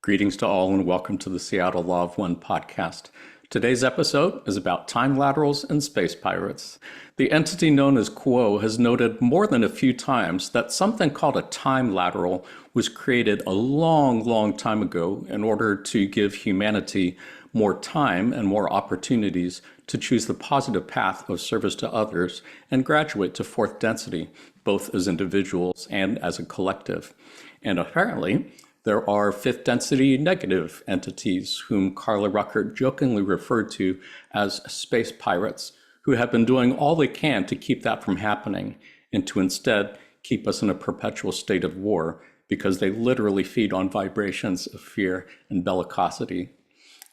Greetings to all and welcome to the Seattle Law of One podcast. Today's episode is about time laterals and space pirates. The entity known as Quo has noted more than a few times that something called a time lateral was created a long time ago in order to give humanity more time and more opportunities to choose the positive path of service to others and graduate to fourth density, both as individuals and as a collective. And apparently, there are fifth density negative entities whom Carla Rueckert jokingly referred to as space pirates, who have been doing all they can to keep that from happening and to instead keep us in a perpetual state of war because they literally feed on vibrations of fear and bellicosity.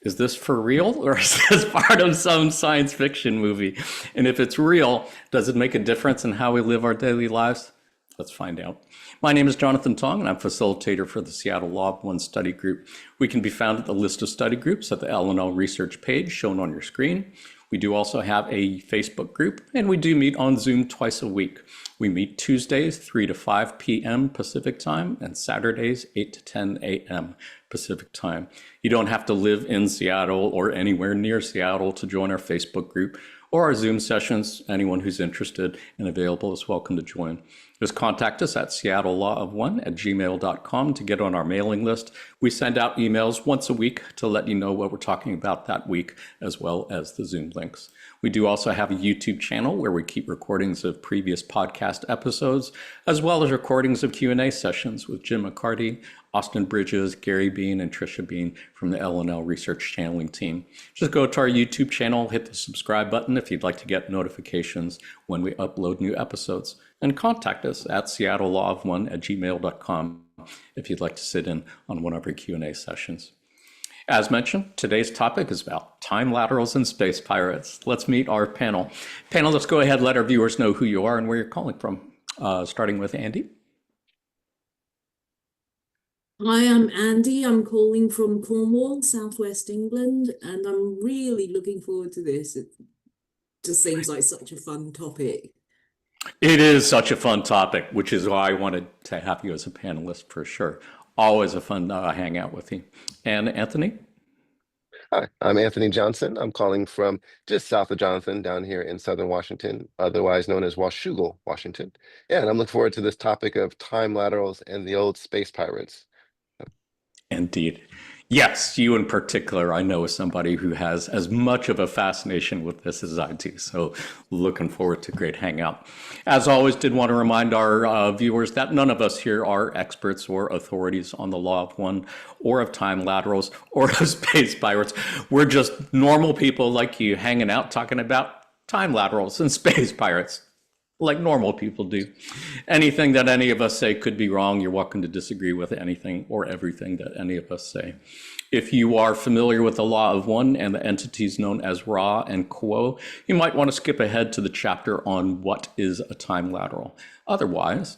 Is this for real, or is this part of some science fiction movie? And if it's real, does it make a difference in how we live our daily lives? Let's find out. My name is Jonathan Tong, and I'm facilitator for the Seattle Law of One study group. We can be found at the list of study groups at the L&L research page shown on your screen. We do also have a Facebook group, and we do meet on Zoom twice a week. We meet Tuesdays, 3 to 5 p.m. Pacific time, and Saturdays, 8 to 10 a.m. Pacific time. You don't have to live in Seattle or anywhere near Seattle to join our Facebook group or our Zoom sessions. Anyone who's interested and available is welcome to join. Just contact us at seattlelawofone@gmail.com to get on our mailing list. We send out emails once a week to let you know what we're talking about that week, as well as the Zoom links. We do also have a YouTube channel where we keep recordings of previous podcast episodes, as well as recordings of Q&A sessions with Jim McCarty, Austin Bridges, Gary Bean, and Trisha Bean from the L&L Research Channeling team. Just go to our YouTube channel, hit the subscribe button if you'd like to get notifications when we upload new episodes, and contact us at seattlelawofone@gmail.com if you'd like to sit in on one of our Q&A sessions. As mentioned, today's topic is about time laterals and space pirates. Let's meet our panel. Panel, let's go ahead and let our viewers know who you are and where you're calling from, starting with Andy. Hi, I'm Andy. I'm calling from Cornwall, southwest England, and I'm really looking forward to this. It just seems like such a fun topic. It is such a fun topic, which is why I wanted to have you as a panelist for sure. Always a fun hangout with you. And Anthony? Hi, I'm Anthony Johnson. I'm calling from just south of Jonathan down here in southern Washington, otherwise known as Washougal, Washington. Yeah, and I'm looking forward to this topic of time laterals and the old space pirates. Indeed. Yes, you in particular, I know, is somebody who has as much of a fascination with this as I do. So looking forward to a great hangout. As always, did want to remind our viewers that none of us here are experts or authorities on the law of one or of time laterals or of space pirates. We're just normal people like you hanging out talking about time laterals and space pirates, like normal people do. Anything that any of us say could be wrong. You're welcome to disagree with anything or everything that any of us say. If you are familiar with the law of one and the entities known as Ra and Quo, you might want to skip ahead to the chapter on what is a time lateral. Otherwise,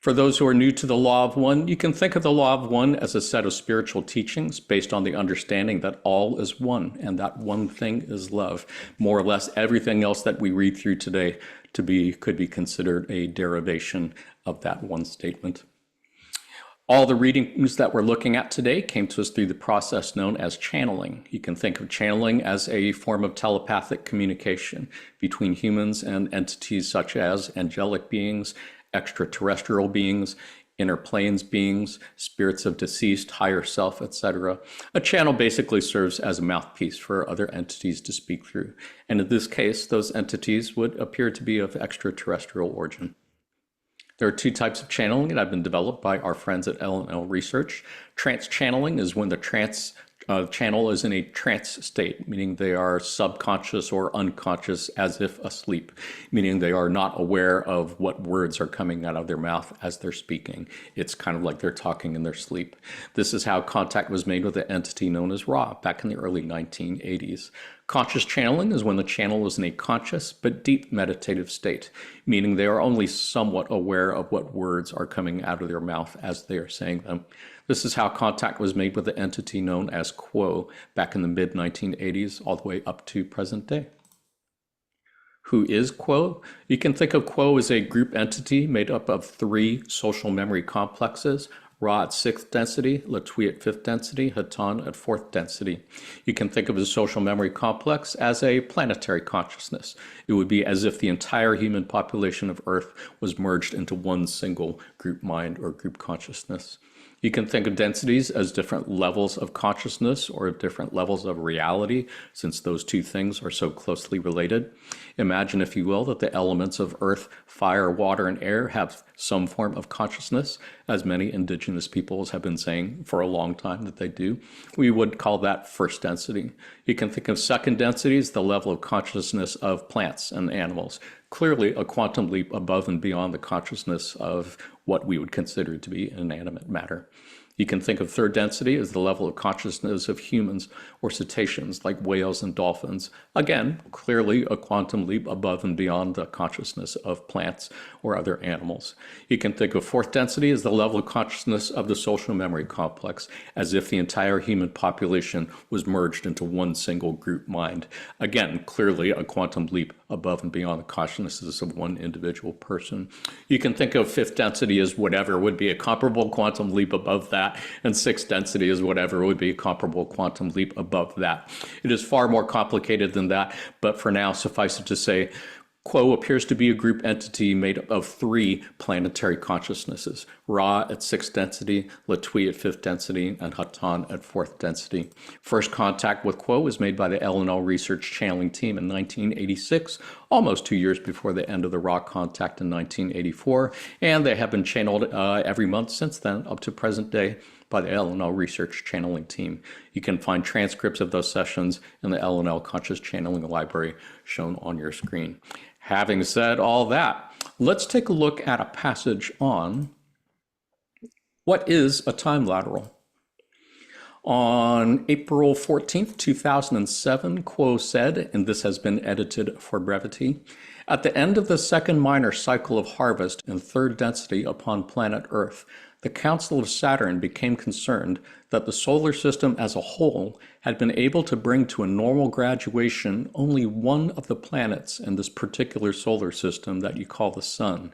for those who are new to the law of one, you can think of the law of one as a set of spiritual teachings based on the understanding that all is one and that one thing is love. More or less everything else that we read through today could be considered a derivation of that one statement. All the readings that we're looking at today came to us through the process known as channeling. You can think of channeling as a form of telepathic communication between humans and entities such as angelic beings, extraterrestrial beings, inner planes beings, spirits of deceased, higher self, etc. A channel basically serves as a mouthpiece for other entities to speak through. And in this case, those entities would appear to be of extraterrestrial origin. There are two types of channeling that have been developed by our friends at L&L Research. Trance channeling is when the channel is in a trance state, meaning they are subconscious or unconscious as if asleep, meaning they are not aware of what words are coming out of their mouth as they're speaking. It's kind of like they're talking in their sleep. This is how contact was made with the entity known as Ra back in the early 1980s. Conscious channeling is when the channel is in a conscious but deep meditative state, meaning they are only somewhat aware of what words are coming out of their mouth as they are saying them. This is how contact was made with the entity known as Quo back in the mid-1980s all the way up to present day. Who is Quo? You can think of Quo as a group entity made up of three social memory complexes: Ra at sixth density, Latwii at fifth density, Hatan at fourth density. You can think of the social memory complex as a planetary consciousness. It would be as if the entire human population of Earth was merged into one single group mind or group consciousness. You can think of densities as different levels of consciousness or different levels of reality, since those two things are so closely related. Imagine, if you will, that the elements of earth, fire, water, and air have some form of consciousness, as many indigenous peoples have been saying for a long time that they do. We would call that first density. You can think of second density as the level of consciousness of plants and animals. Clearly a quantum leap above and beyond the consciousness of what we would consider to be inanimate matter. You can think of third density as the level of consciousness of humans or cetaceans like whales and dolphins. Again, clearly a quantum leap above and beyond the consciousness of plants or other animals. You can think of fourth density as the level of consciousness of the social memory complex, as if the entire human population was merged into one single group mind. Again, clearly a quantum leap above and beyond the consciousnesses of one individual person. You can think of fifth density as whatever would be a comparable quantum leap above that, and sixth density is whatever would be a comparable quantum leap above that. It is far more complicated than that, but for now, suffice it to say, Quo appears to be a group entity made up of three planetary consciousnesses: Ra at sixth density, Latwii at fifth density, and Hatan at fourth density. First contact with Quo was made by the LNL research channeling team in 1986, almost 2 years before the end of the Ra contact in 1984, and they have been channeled every month since then up to present day by the LNL research channeling team. You can find transcripts of those sessions in the LNL conscious channeling library shown on your screen. Having said all that, let's take a look at a passage on what is a time lateral. On April 14th, 2007, Quo said, and this has been edited for brevity, "At the end of the second minor cycle of harvest in third density upon planet Earth, the Council of Saturn became concerned that the solar system as a whole had been able to bring to a normal graduation only one of the planets in this particular solar system that you call the Sun.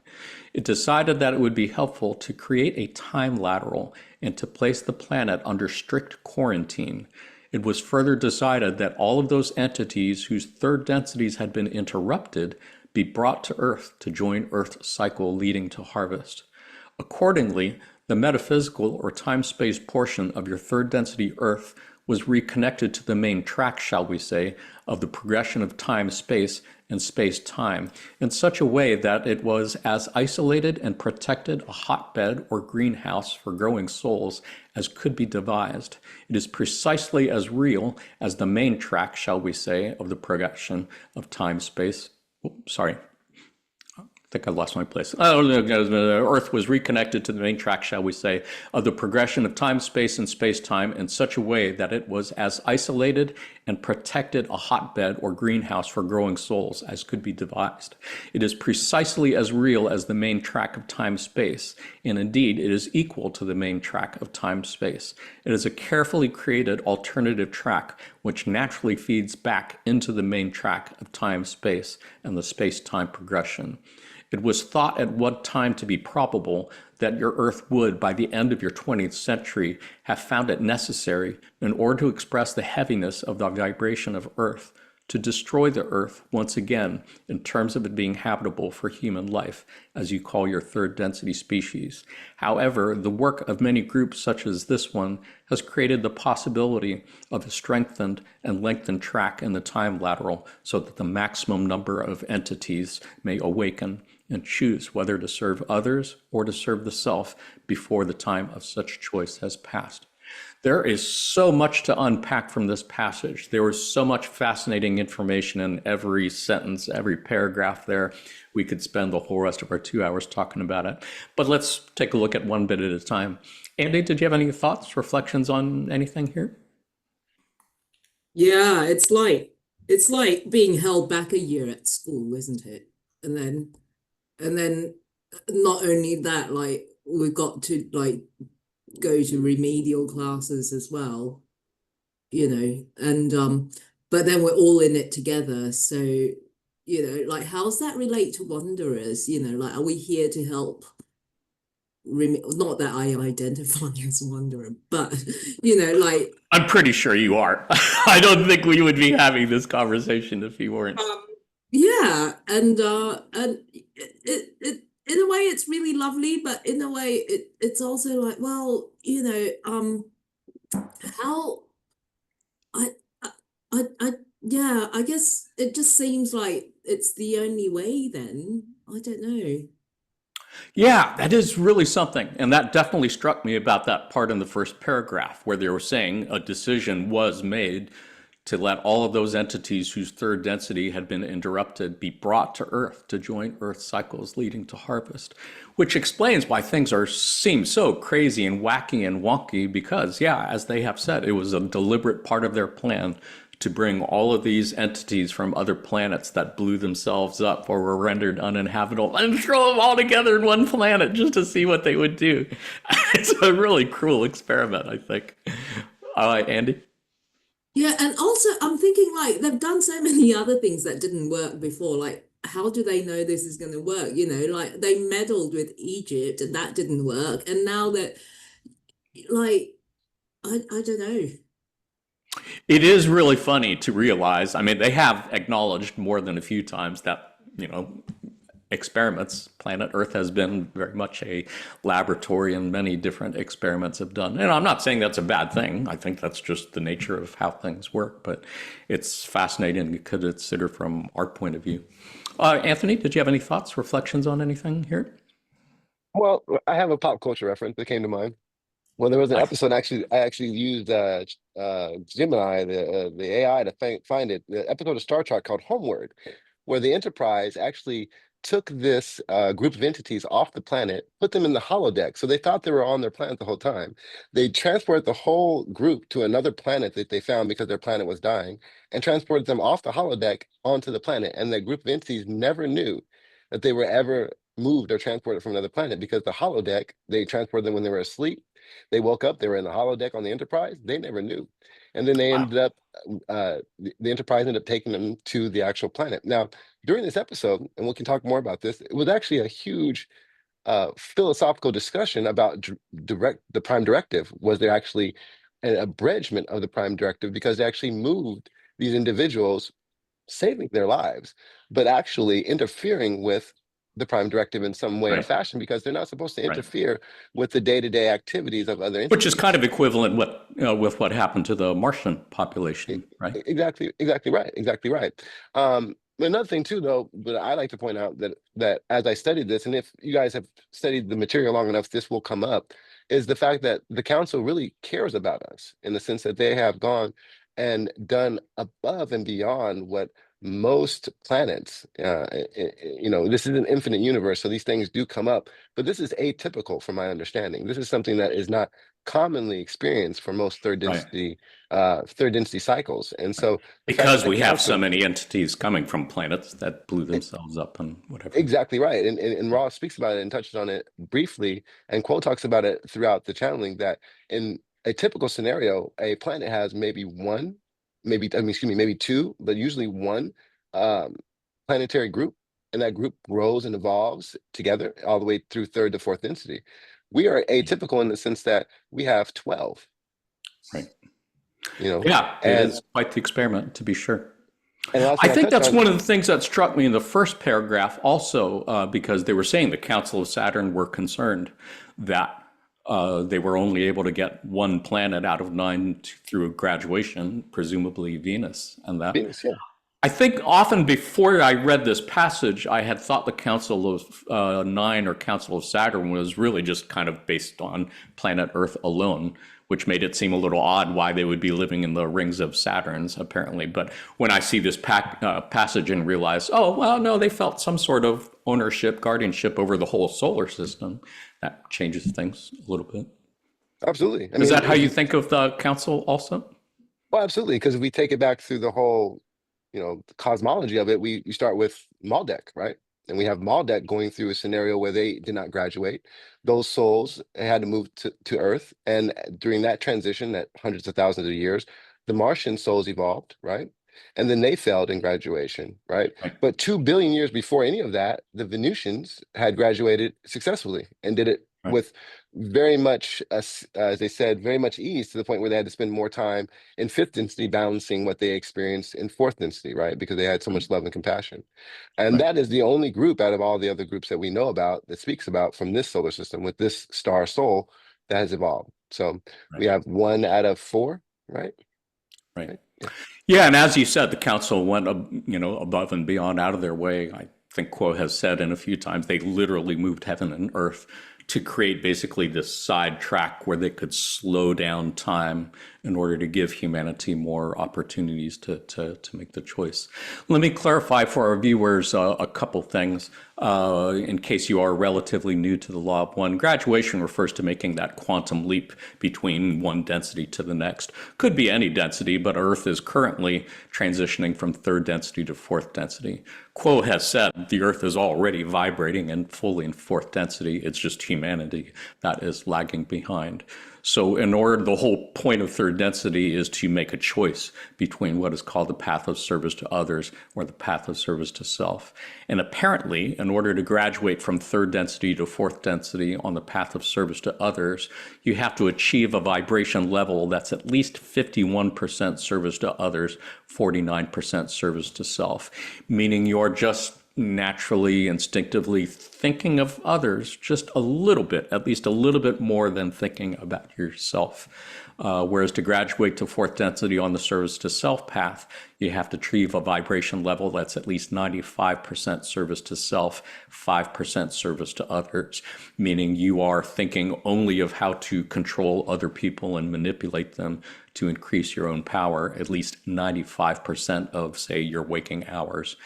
It decided that it would be helpful to create a time lateral and to place the planet under strict quarantine. It was further decided that all of those entities whose third densities had been interrupted be brought to Earth to join Earth's cycle leading to harvest. Accordingly, the metaphysical or time-space portion of your third density Earth was reconnected to the main track, shall we say, of the progression of time-space and space-time in such a way that it was as isolated and protected a hotbed or greenhouse for growing souls as could be devised. It is precisely as real as the main track, shall we say, of the progression of time-space. I think I lost my place. Earth was reconnected to the main track, shall we say, of the progression of time, space, and space-time in such a way that it was as isolated and protected a hotbed or greenhouse for growing souls as could be devised. It is precisely as real as the main track of time-space, and indeed it is equal to the main track of time-space. It is a carefully created alternative track which naturally feeds back into the main track of time-space and the space-time progression. It was thought at one time to be probable that your Earth would, by the end of your 20th century, have found it necessary, in order to express the heaviness of the vibration of Earth, to destroy the Earth once again in terms of it being habitable for human life, as you call your third density species. However, the work of many groups such as this one has created the possibility of a strengthened and lengthened track in the time lateral so that the maximum number of entities may awaken and choose whether to serve others or to serve the self before the time of such choice has passed." There is so much to unpack from this passage. There was so much fascinating information in every sentence, every paragraph there. We could spend the whole rest of our 2 hours talking about it. But let's take a look at one bit at a time. Andy, did you have any thoughts, reflections on anything here? Yeah, it's like being held back a year at school, isn't it? And then not only that, like we've got to like go to remedial classes as well, and but then we're all in it together. So, like how's that relate to wanderers? Like are we here to help not that I identify as a wanderer, but you know, like I'm pretty sure you are. I don't think we would be having this conversation if you weren't. yeah, and it in a way it's really lovely, but in a way it's also like, well, you know, how I I I yeah, I guess it just seems like it's the only way then. I don't know. Yeah, that is really something. And that definitely struck me about that part in the first paragraph where they were saying a decision was made to let all of those entities whose third density had been interrupted be brought to Earth to join Earth cycles leading to harvest, which explains why things are seem so crazy and wacky and wonky because, yeah, as they have said, it was a deliberate part of their plan to bring all of these entities from other planets that blew themselves up or were rendered uninhabitable and throw them all together in one planet just to see what they would do. It's a really cruel experiment, I think. Andy? Yeah, and also I'm thinking like they've done so many other things that didn't work before. Like, how do they know this is going to work? You know, like they meddled with Egypt and that didn't work. And now that, like, I don't know. It is really funny to realize. I mean, they have acknowledged more than a few times that, experiments, planet Earth has been very much a laboratory and many different experiments have done. And I'm not saying that's a bad thing. I think that's just the nature of how things work, but it's fascinating to consider from our point of view. Anthony, did you have any thoughts, reflections on anything here? Well, I have a pop culture reference that came to mind. Well, there was an episode I actually used Gemini, the AI, to find it. The episode of Star Trek called Homeward, where the Enterprise actually took this group of entities off the planet, put them in the holodeck. So they thought they were on their planet the whole time. They transported the whole group to another planet that they found because their planet was dying, and transported them off the holodeck onto the planet. And the group of entities never knew that they were ever moved or transported from another planet because the holodeck, they transported them when they were asleep. They woke up, they were in the holodeck on the Enterprise, they never knew. And then they Wow. ended up, the Enterprise ended up taking them to the actual planet. Now, during this episode, and we can talk more about this, it was actually a huge philosophical discussion about the Prime Directive. Was there actually an abridgment of the Prime Directive because they actually moved these individuals, saving their lives, but actually interfering with the Prime Directive in some way or Right, fashion because they're not supposed to right. interfere with the day-to-day activities of other Which is entities. kind of equivalent with what happened to the Martian population, right? Exactly right, exactly right. Another thing too, though, but I like to point out that as I studied this, and if you guys have studied the material long enough, this will come up, is the fact that the council really cares about us in the sense that they have gone and done above and beyond what most planets, this is an infinite universe, so these things do come up, but this is atypical from my understanding. This is something that is not commonly experienced for most Right. third density cycles. And so the fact that Because the we have so council, many entities coming from planets that blew themselves up and whatever. exactly right. And Ross speaks about it and touches on it briefly. And Quo talks about it throughout the channeling that in a typical scenario, a planet has maybe one, maybe two, but usually one um, planetary group. And that group grows and evolves together all the way through third to fourth density. We are atypical in the sense that we have 12, Right. you know, Yeah, it and is quite the experiment, to be sure. and the last I thing I think touch that's on, one of the things that struck me in the first paragraph also, because they were saying the Council of Saturn were concerned that they were only able to get one planet out of nine through graduation, presumably Venus, and that Venus, yeah. I think often before I read this passage, I had thought the Council of Nine or Council of Saturn was really just kind of based on planet Earth alone, which made it seem a little odd why they would be living in the rings of Saturns, apparently. But when I see this passage and realize, oh, well, no, they felt some sort of ownership, guardianship over the whole solar system, that changes things a little bit. Absolutely. I Is mean, that how you think of the Council also? well, absolutely, because if we take it back through the whole, the cosmology of it, we start with Maldek, right? And we have Maldek going through a scenario where they did not graduate. Those souls had to move to Earth. And during that transition, that hundreds of thousands of years, the Martian souls evolved, right? And then they failed in graduation, right? Right. But 2 billion years before any of that, the Venusians had graduated successfully and did it with very much, as they said, very much ease, to the point where they had to spend more time in fifth density balancing what they experienced in fourth density, right? Because they had so much love and compassion. And Right. that is the only group out of all the other groups that we know about that speaks about from this solar system with this star soul that has evolved. So we Right. have 1 out of 4, right? Right. Yeah. Yeah, and as you said, the council went, above and beyond, out of their way. I think Quo has said in a few times they literally moved heaven and earth to create basically this side track where they could slow down time in order to give humanity more opportunities to make the choice. Let me clarify for our viewers a couple things in case you are relatively new to the law of one. Graduation refers to making that quantum leap between one density to the next. Could be any density, but Earth is currently transitioning from third density to fourth density. Quo has said the Earth is already vibrating and fully in fourth density. It's just humanity that is lagging behind. So in order, the whole point of third density is to make a choice between what is called the path of service to others or the path of service to self. And apparently, in order to graduate from third density to fourth density on the path of service to others, you have to achieve a vibration level that's at least 51% service to others, 49% service to self, meaning you're just naturally, instinctively thinking of others just a little bit, at least a little bit more than thinking about yourself. Whereas to graduate to fourth density on the service to self path, you have to achieve a vibration level that's at least 95% service to self, 5% service to others, meaning you are thinking only of how to control other people and manipulate them to increase your own power, at least 95% of, say, your waking hours.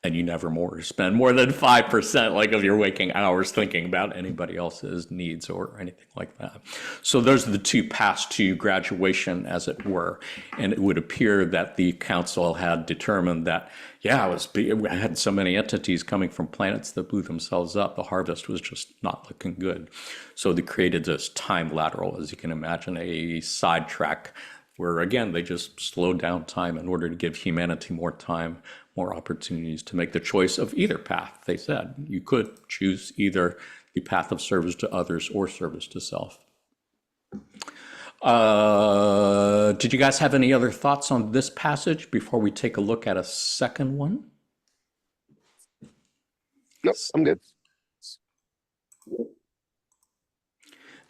And you never more spend more than 5% like of your waking hours thinking about anybody else's needs or anything like that. So those are the two paths to graduation, as it were. And it would appear that the council had determined that, yeah, I had so many entities coming from planets that blew themselves up. The harvest was just not looking good. So they created this time lateral, as you can imagine, a sidetrack where, again, they just slowed down time in order to give humanity more time, more opportunities to make the choice of either path. They said you could choose either the path of service to others or service to self. Did you guys have any other thoughts on this passage before we take a look at a second one? Nope, I'm good.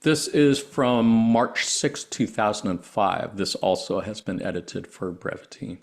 This is from March 6, 2005. This also has been edited for brevity.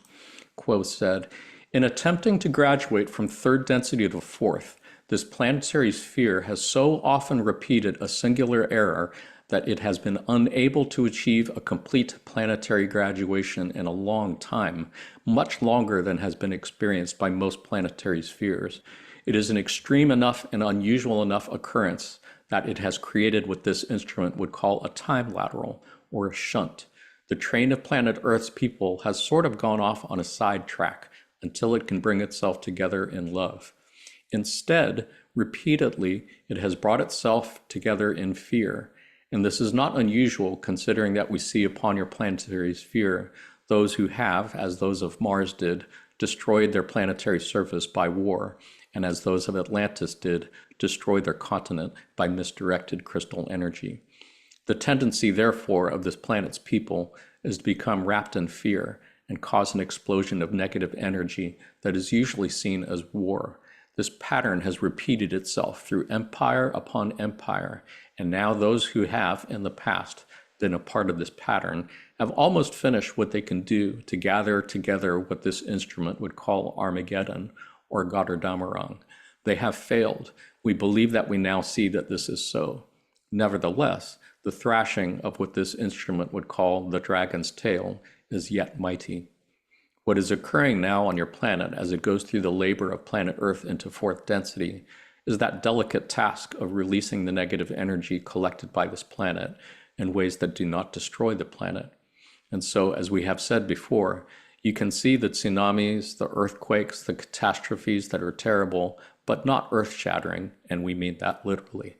Quo said, in attempting to graduate from third density to fourth, this planetary sphere has so often repeated a singular error that it has been unable to achieve a complete planetary graduation in a long time, much longer than has been experienced by most planetary spheres. It is an extreme enough and unusual enough occurrence that it has created what this instrument would call a time lateral, or a shunt. The train of planet Earth's people has sort of gone off on a side track until it can bring itself together in love. Instead, repeatedly, it has brought itself together in fear. And this is not unusual, considering that we see upon your planetary sphere those who have, as those of Mars did, destroyed their planetary surface by war, and as those of Atlantis did, destroyed their continent by misdirected crystal energy. The tendency, therefore, of this planet's people is to become wrapped in fear and cause an explosion of negative energy that is usually seen as war. This pattern has repeated itself through empire upon empire, and now those who have, in the past, been a part of this pattern have almost finished what they can do to gather together what this instrument would call Armageddon or Götterdämmerung. They have failed. We believe that we now see that this is so. Nevertheless, the thrashing of what this instrument would call the dragon's tail is yet mighty. What is occurring now on your planet as it goes through the labor of planet Earth into fourth density is that delicate task of releasing the negative energy collected by this planet in ways that do not destroy the planet. And so, as we have said before, you can see the tsunamis, the earthquakes, the catastrophes that are terrible, but not earth-shattering, and we mean that literally.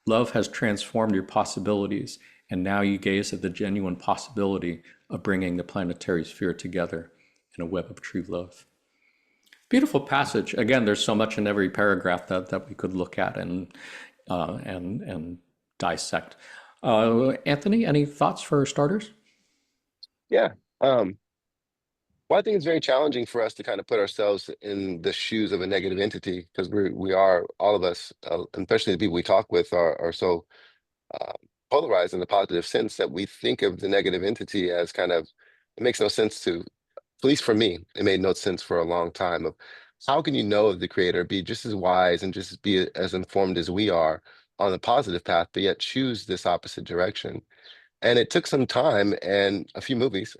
Love has transformed your possibilities, and now you gaze at the genuine possibility of bringing the planetary sphere together in a web of true love. Beautiful passage. Again, there's so much in every paragraph that we could look at and dissect. Anthony, any thoughts for starters? Yeah. Um, well, I think it's very challenging for us to kind of put ourselves in the shoes of a negative entity because we are all of us, especially the people we talk with, are so uh, polarized in the positive sense that we think of the negative entity as kind of it makes no sense to, at least for me, it made no sense for a long time of how can you know of the creator, be just as wise and just be as informed as we are on the positive path, but yet choose this opposite direction. And it took some time and a few movies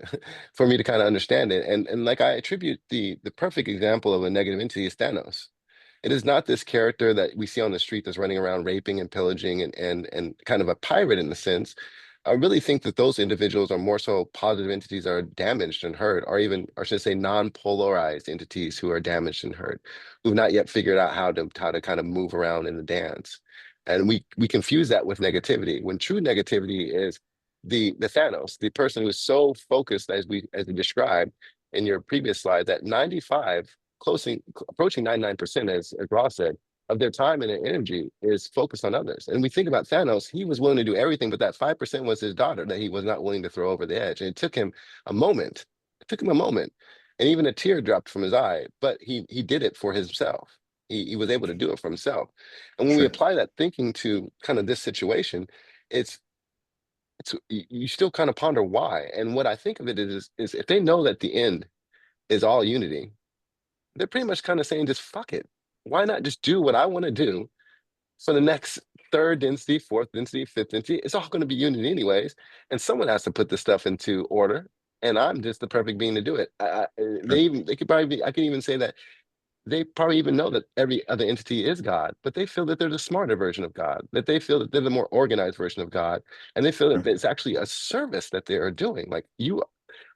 for me to kind of understand it. And like I attribute the perfect example of a negative entity is Thanos. It is not this character that we see on the street that's running around raping and pillaging and kind of a pirate in the sense. I really think that those individuals are more so positive entities that are damaged and hurt, or even, or should I say, non-polarized entities who are damaged and hurt, who've not yet figured out how to kind of move around in the dance. And we confuse that with negativity, when true negativity is the Thanos, the person who is so focused as we described in your previous slide, that 95 closing approaching 99%, as Ross said, of their time and their energy is focused on others. And we think about Thanos, he was willing to do everything, but that 5% was his daughter that he was not willing to throw over the edge. And it took him a moment. It took him a moment. And even a tear dropped from his eye, but he did it for himself. He was able to do it for himself. And when we Sure. apply that thinking to kind of this situation, it's you still kind of ponder why. And what I think of it is if they know that the end is all unity, they're pretty much kind of saying just fuck it. Why not just do what I want to do for the next third density, fourth density, fifth density? It's all going to be unity anyways. And someone has to put this stuff into order. And I'm just the perfect being to do it. Sure. They could probably be, I can even say that they probably even know that every other entity is God, but they feel that they're the smarter version of God, that they feel that they're the more organized version of God. And they feel that Sure. it's actually a service that they are doing. Like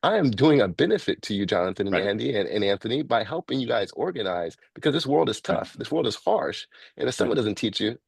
I am doing a benefit to you, Jonathan and Right. Andy and Anthony, by helping you guys organize because this world is Right. tough. This world is harsh. And if Right. someone doesn't teach you,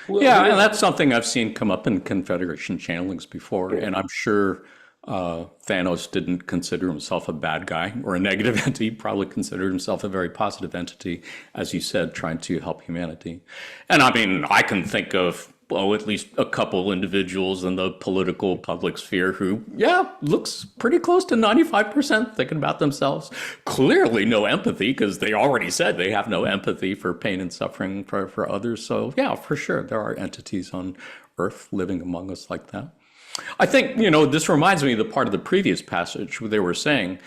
who Yeah, and will? that's something I've seen come up in Confederation channelings before, Yeah. and I'm sure Thanos didn't consider himself a bad guy or a negative entity. He probably considered himself a very positive entity, as you said, trying to help humanity. And I mean, I can think of, well, at least a couple individuals in the political public sphere who, yeah, looks pretty close to 95% thinking about themselves. Clearly no empathy, because they already said they have no empathy for pain and suffering for others. So yeah, for sure, there are entities on Earth living among us like that. I think, this reminds me of the part of the previous passage where they were saying,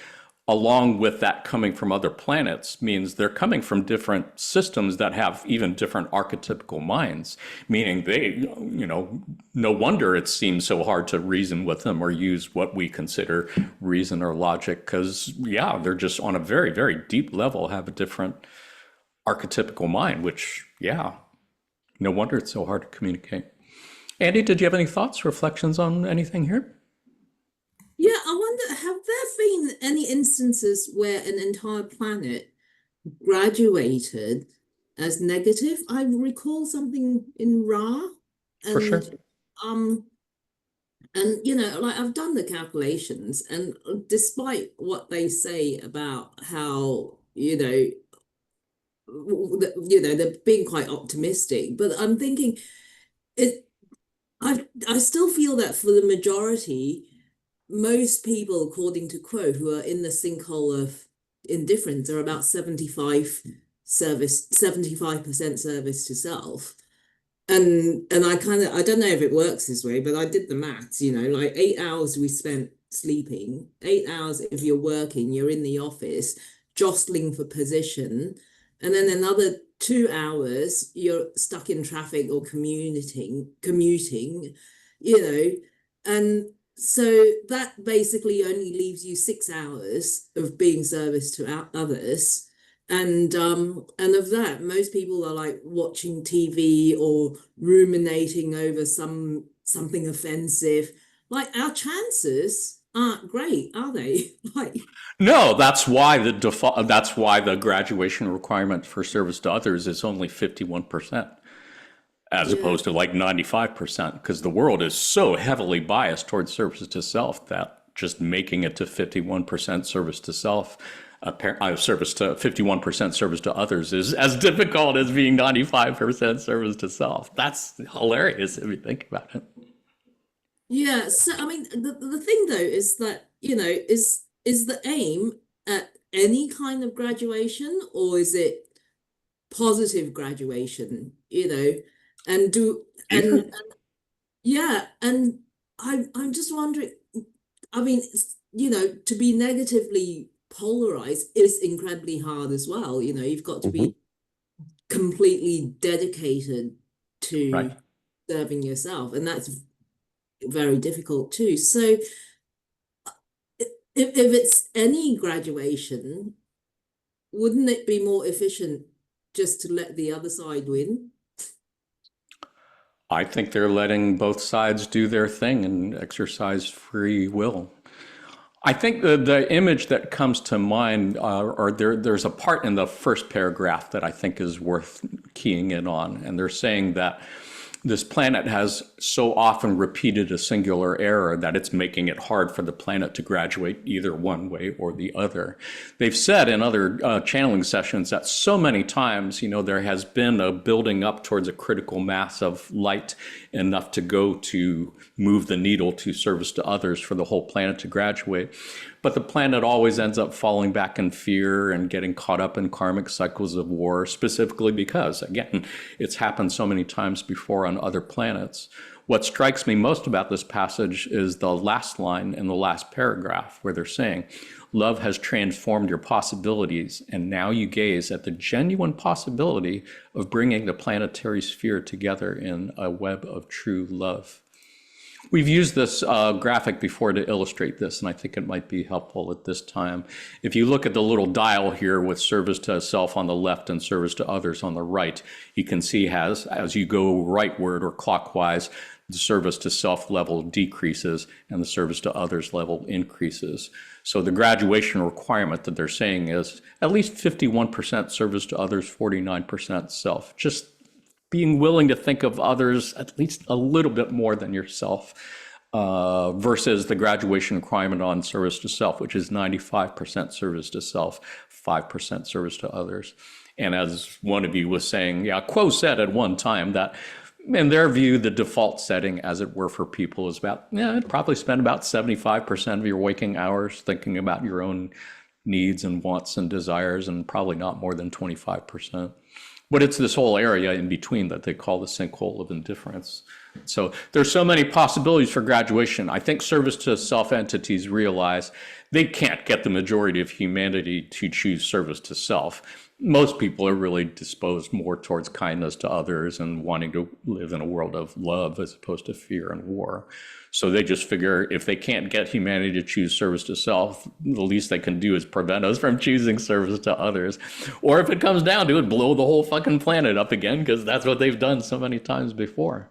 along with that coming from other planets, means they're coming from different systems that have even different archetypical minds, meaning no wonder it seems so hard to reason with them or use what we consider reason or logic, because, yeah, they're just on a very, very deep level have a different archetypical mind, which, yeah, no wonder it's so hard to communicate. Andy, did you have any thoughts, reflections on anything here? Yeah, I wonder, have there been any instances where an entire planet graduated as negative? I recall something in Ra, For sure. um and like I've done the calculations, and despite what they say about how they're being quite optimistic, but I'm thinking it I still feel that for the majority, most people, according to Crow, who are in the sinkhole of indifference, are about 75% service to self. And I don't know if it works this way, but I did the maths, like 8 hours we spent sleeping, 8 hours if you're working, you're in the office, jostling for position, and then another 2 hours you're stuck in traffic or commuting, you know, and so that basically only leaves you 6 hours of being service to others. And of that, most people are like watching TV or ruminating over something offensive. Like our chances aren't great, are they? Like, No, that's why the default. That's why the graduation requirement for service to others is only 51%, as yeah, opposed to like 95%, because the world is so heavily biased towards service to self that just making it to 51% service to self service to 51% service to others is as difficult as being 95% service to self. That's hilarious if you think about it. Yeah, so I mean the thing though is that, is the aim at any kind of graduation, or is it positive graduation, and do and yeah, and I'm just wondering, I mean, to be negatively polarized is incredibly hard as well. You've got to Mhm. be completely dedicated to Right. serving yourself, and that's very difficult too. So if it's any graduation, wouldn't it be more efficient just to let the other side win? I think they're letting both sides do their thing and exercise free will. I think the image that comes to mind, there's a part in the first paragraph that I think is worth keying in on. And they're saying that this planet has so often repeated a singular error that it's making it hard for the planet to graduate either one way or the other. They've said in other channeling sessions that so many times, there has been a building up towards a critical mass of light enough to go to move the needle to service to others for the whole planet to graduate. But the planet always ends up falling back in fear and getting caught up in karmic cycles of war, specifically because, again, it's happened so many times before on other planets. What strikes me most about this passage is the last line in the last paragraph, where they're saying, love has transformed your possibilities, and now you gaze at the genuine possibility of bringing the planetary sphere together in a web of true love. We've used this graphic before to illustrate this, and I think it might be helpful at this time. If you look at the little dial here with service to self on the left and service to others on the right, you can see as you go rightward or clockwise, the service to self level decreases and the service to others level increases. So the graduation requirement that they're saying is at least 51% service to others, 49% self. Just being willing to think of others at least a little bit more than yourself, versus the graduation requirement on service to self, which is 95% service to self, 5% service to others. And as one of you was saying, Quo said at one time that in their view, the default setting, as it were, for people is about, probably spend about 75% of your waking hours thinking about your own needs and wants and desires, and probably not more than 25%. But it's this whole area in between that they call the sinkhole of indifference. So there's so many possibilities for graduation. I think service to self entities realize they can't get the majority of humanity to choose service to self. Most people are really disposed more towards kindness to others and wanting to live in a world of love as opposed to fear and war. So they just figure if they can't get humanity to choose service to self, the least they can do is prevent us from choosing service to others. Or if it comes down to it, blow the whole fucking planet up again, because that's what they've done so many times before.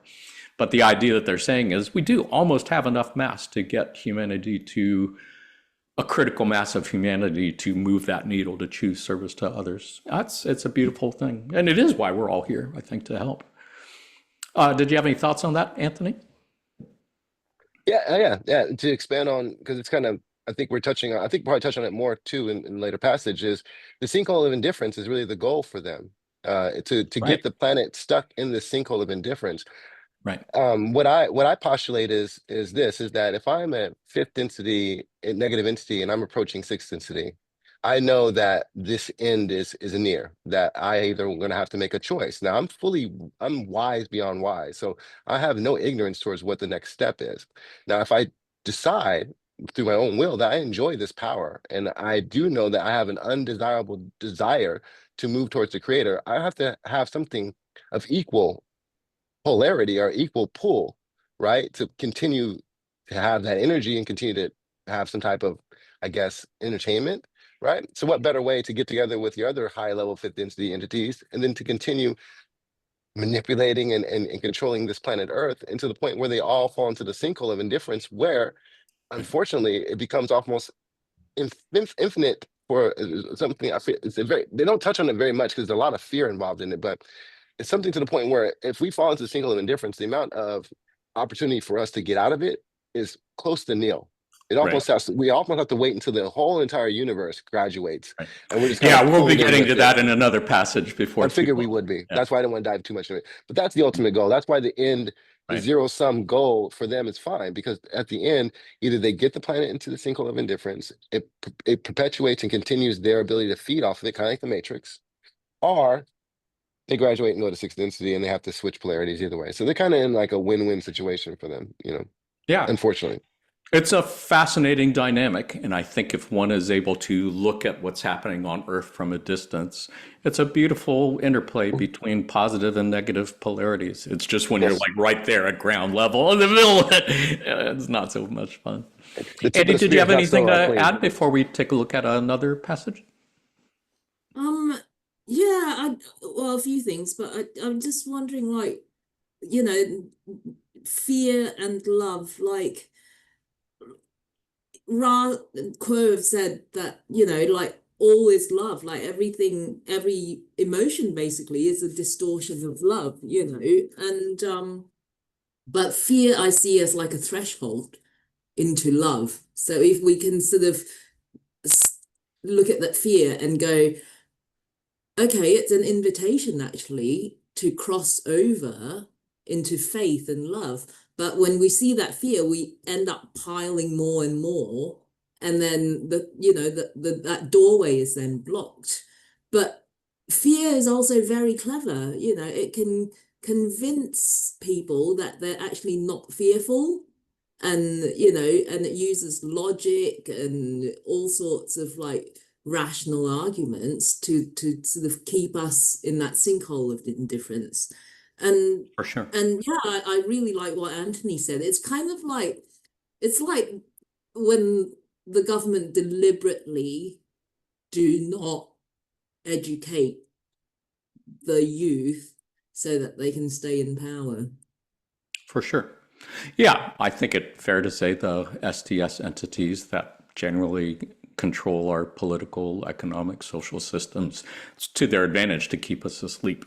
But the idea that they're saying is we do almost have enough mass to get humanity to a critical mass of humanity to move that needle to choose service to others. It's a beautiful thing. And it is why we're all here, I think, to help. Did you have any thoughts on that, Anthony? Yeah. To expand on, because it's kind of, I think we're probably touch on it more too in later passages. The sinkhole of indifference is really the goal for them, to Right. get the planet stuck in the sinkhole of indifference. Right. What I postulate is that if I'm at fifth density, negative entity, and I'm approaching sixth density, I know that this end is near, that I either going to have to make a choice. Now I'm wise beyond wise, so I have no ignorance towards what the next step is. Now, if I decide through my own will that I enjoy this power, and I do know that I have an undesirable desire to move towards the creator, I have to have something of equal polarity or equal pull, right? To continue to have that energy and continue to have some type of, I guess, entertainment, right? So what better way to get together with your other high level fifth density entities and then to continue manipulating and controlling this planet Earth into the point where they all fall into the sinkhole of indifference, where unfortunately it becomes almost infinite for something. I feel they don't touch on it very much because there's a lot of fear involved in it, but it's something to the point where if we fall into the single of indifference, the amount of opportunity for us to get out of it is close to nil. It Right. almost has, we almost have to wait until the whole entire universe graduates, Right. and we're just kind Yeah, of we'll be pulled in getting to with it. that in another passage before I too figured we long. would be. Yeah. That's why I didn't want to dive too much into it. But that's the ultimate goal. That's why the end, the Right. zero sum goal for them is fine, because at the end, either they get the planet into the sinkhole of indifference, it perpetuates and continues their ability to feed off of it, kind of like the Matrix, or they graduate and go to sixth density and they have to switch polarities either way. So they're kind of in like a win-win situation for them, Yeah. unfortunately. It's a fascinating dynamic, and I think if one is able to look at what's happening on Earth from a distance, it's a beautiful interplay between positive and negative polarities. It's just when you're Yes. like right there at ground level in the middle of it, it's not so much fun. The tip of Andy, the did you spear is have not anything so to clean. add before we take a look at another passage? Yeah, well, a few things, but I'm just wondering, like, you know, fear and love, like Ra Quo have said that, like all is love, like everything, every emotion basically is a distortion of love, and but fear I see as like a threshold into love. So if we can sort of look at that fear and go, okay, it's an invitation actually to cross over into faith and love. But when we see that fear, we end up piling more and more. And then that doorway is then blocked. But fear is also very clever. It can convince people that they're actually not fearful. And it uses logic and all sorts of like rational arguments to sort of keep us in that sinkhole of indifference. And For sure. and yeah, I really like what Anthony said. It's kind of like it's like when the government deliberately do not educate the youth so that they can stay in power. For sure. Yeah, I think it's fair to say the STS entities that generally control our political, economic, social systems, it's to their advantage to keep us asleep.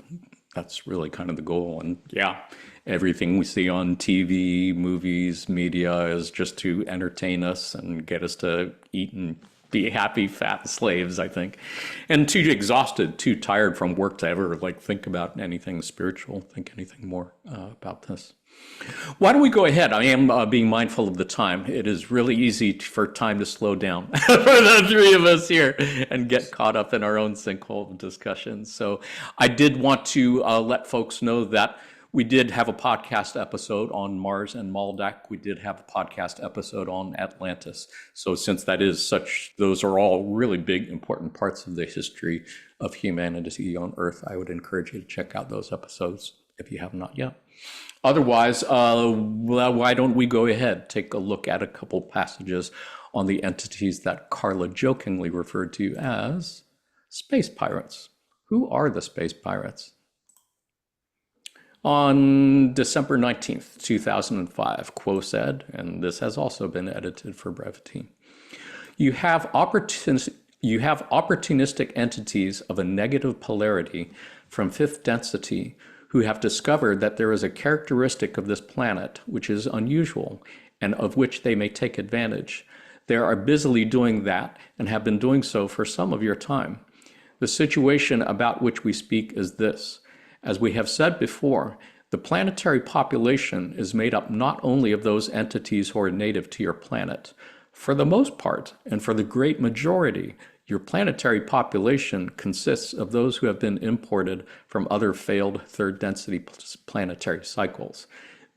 That's really kind of the goal. And yeah, everything we see on TV, movies, media is just to entertain us and get us to eat and be happy, fat slaves, I think. And too exhausted, too tired from work to ever like think about anything spiritual, think anything more about this. Why don't we go ahead? I am being mindful of the time. It is really easy for time to slow down for the three of us here and get caught up in our own sinkhole discussions. So I did want to let folks know that we did have a podcast episode on Mars and Maldak. We did have a podcast episode on Atlantis. So since that is such, those are all really big, important parts of the history of humanity on Earth, I would encourage you to check out those episodes if you have not yet. Otherwise, why don't we go ahead, take a look at a couple passages on the entities that Carla jokingly referred to as space pirates. Who are the space pirates? On December 19th, 2005, Quo said, and this has also been edited for brevity, you have opportunistic entities of a negative polarity from fifth density who have discovered that there is a characteristic of this planet which is unusual and of which they may take advantage. They are busily doing that and have been doing so for some of your time. The situation about which we speak is this. As we have said before, the planetary population is made up not only of those entities who are native to your planet. For the most part, and for the great majority, your planetary population consists of those who have been imported from other failed third density planetary cycles.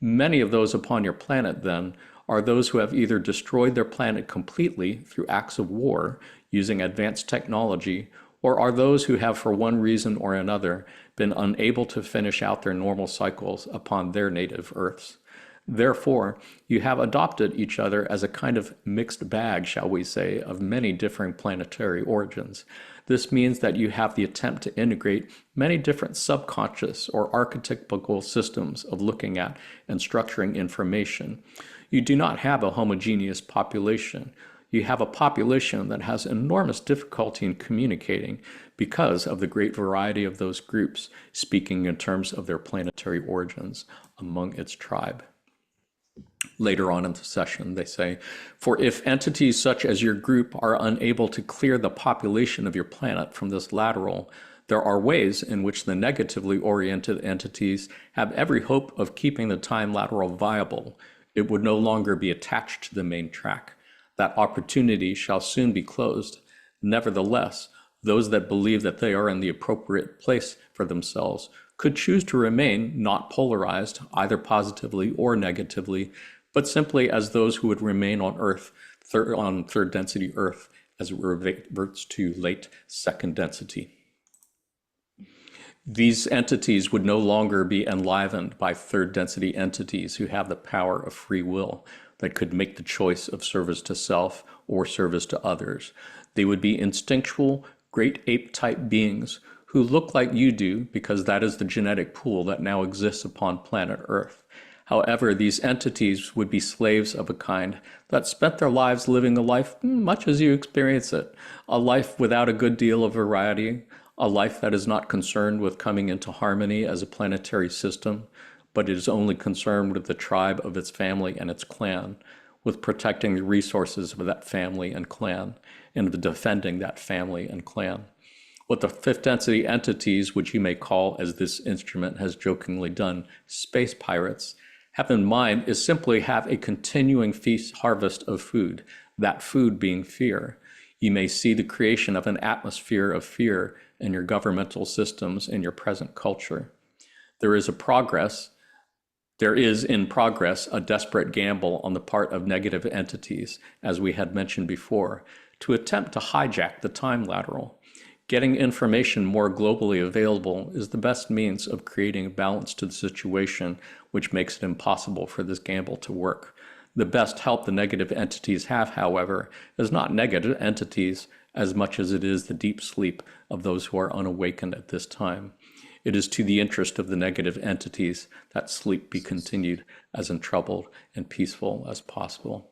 Many of those upon your planet, then, are those who have either destroyed their planet completely through acts of war using advanced technology, or are those who have, for one reason or another, been unable to finish out their normal cycles upon their native Earths. Therefore, you have adopted each other as a kind of mixed bag, shall we say, of many differing planetary origins. This means that you have the attempt to integrate many different subconscious or archetypical systems of looking at and structuring information. You do not have a homogeneous population. You have a population that has enormous difficulty in communicating because of the great variety of those groups, speaking in terms of their planetary origins among its tribe. Later on in the session, they say, for if entities such as your group are unable to clear the population of your planet from this lateral, there are ways in which the negatively oriented entities have every hope of keeping the time lateral viable. It would no longer be attached to the main track. That opportunity shall soon be closed. Nevertheless, those that believe that they are in the appropriate place for themselves could choose to remain not polarized, either positively or negatively, but simply as those who would remain on Earth, on third density Earth, as it reverts to late second density. These entities would no longer be enlivened by third density entities who have the power of free will that could make the choice of service to self or service to others. They would be instinctual, great ape type beings who look like you do because that is the genetic pool that now exists upon planet Earth. However, these entities would be slaves of a kind that spent their lives living a life much as you experience it, a life without a good deal of variety, a life that is not concerned with coming into harmony as a planetary system, but is only concerned with the tribe of its family and its clan, with protecting the resources of that family and clan, and with defending that family and clan. What the fifth density entities, which you may call, as this instrument has jokingly done, space pirates, have in mind is simply have a continuing feast harvest of food, that food being fear. You may see the creation of an atmosphere of fear in your governmental systems in your present culture. There is in progress a desperate gamble on the part of negative entities, as we had mentioned before, to attempt to hijack the time lateral. Getting information more globally available is the best means of creating balance to the situation, which makes it impossible for this gamble to work. The best help the negative entities have, however, is not negative entities as much as it is the deep sleep of those who are unawakened at this time. It is to the interest of the negative entities that sleep be continued as untroubled and peaceful as possible.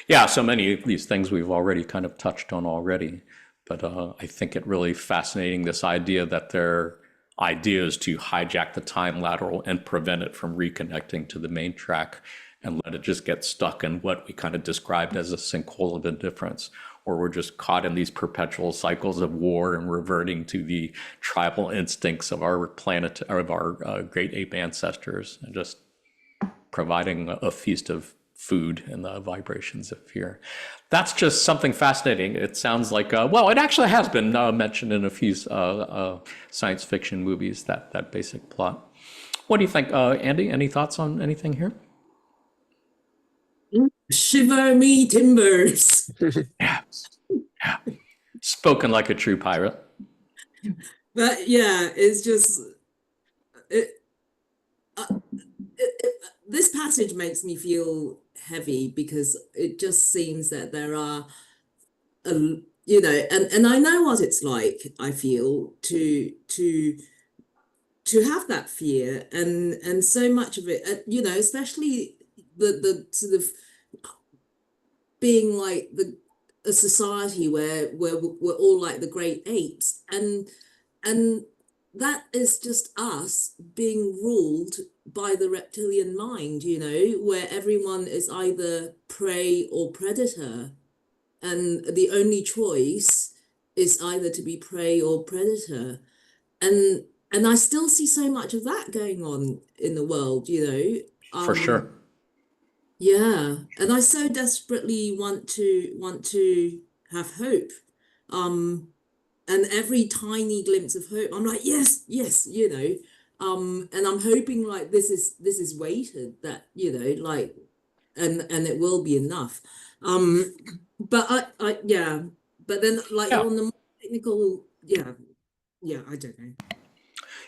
Yeah, so many of these things we've already kind of touched on already, but I think it really fascinating, this idea that their idea is to hijack the time lateral and prevent it from reconnecting to the main track and let it just get stuck in what we kind of described as a sinkhole of indifference, or we're just caught in these perpetual cycles of war and reverting to the tribal instincts of our planet, of our great ape ancestors, and just providing a feast of food and the vibrations of fear. That's just something fascinating. It sounds like, well, it actually has been mentioned in a few science fiction movies, that basic plot. What do you think, Andy? Any thoughts on anything here? Shiver me timbers. Yeah. Spoken like a true pirate. But yeah, it's just it, this passage makes me feel heavy because it just seems that there are and I know what it's like, I feel, to have that fear and so much of it, especially the sort of being like a society where we're all like the great apes, and that is just us being ruled by the reptilian mind, where everyone is either prey or predator, and the only choice is either to be prey or predator. And I still see so much of that going on in the world, For sure. Yeah, and I so desperately want to have hope. And every tiny glimpse of hope, I'm like, yes, yes, and I'm hoping like this is weighted, that, like, and it will be enough. But yeah, but then like Yeah. on the more technical, yeah, I don't know.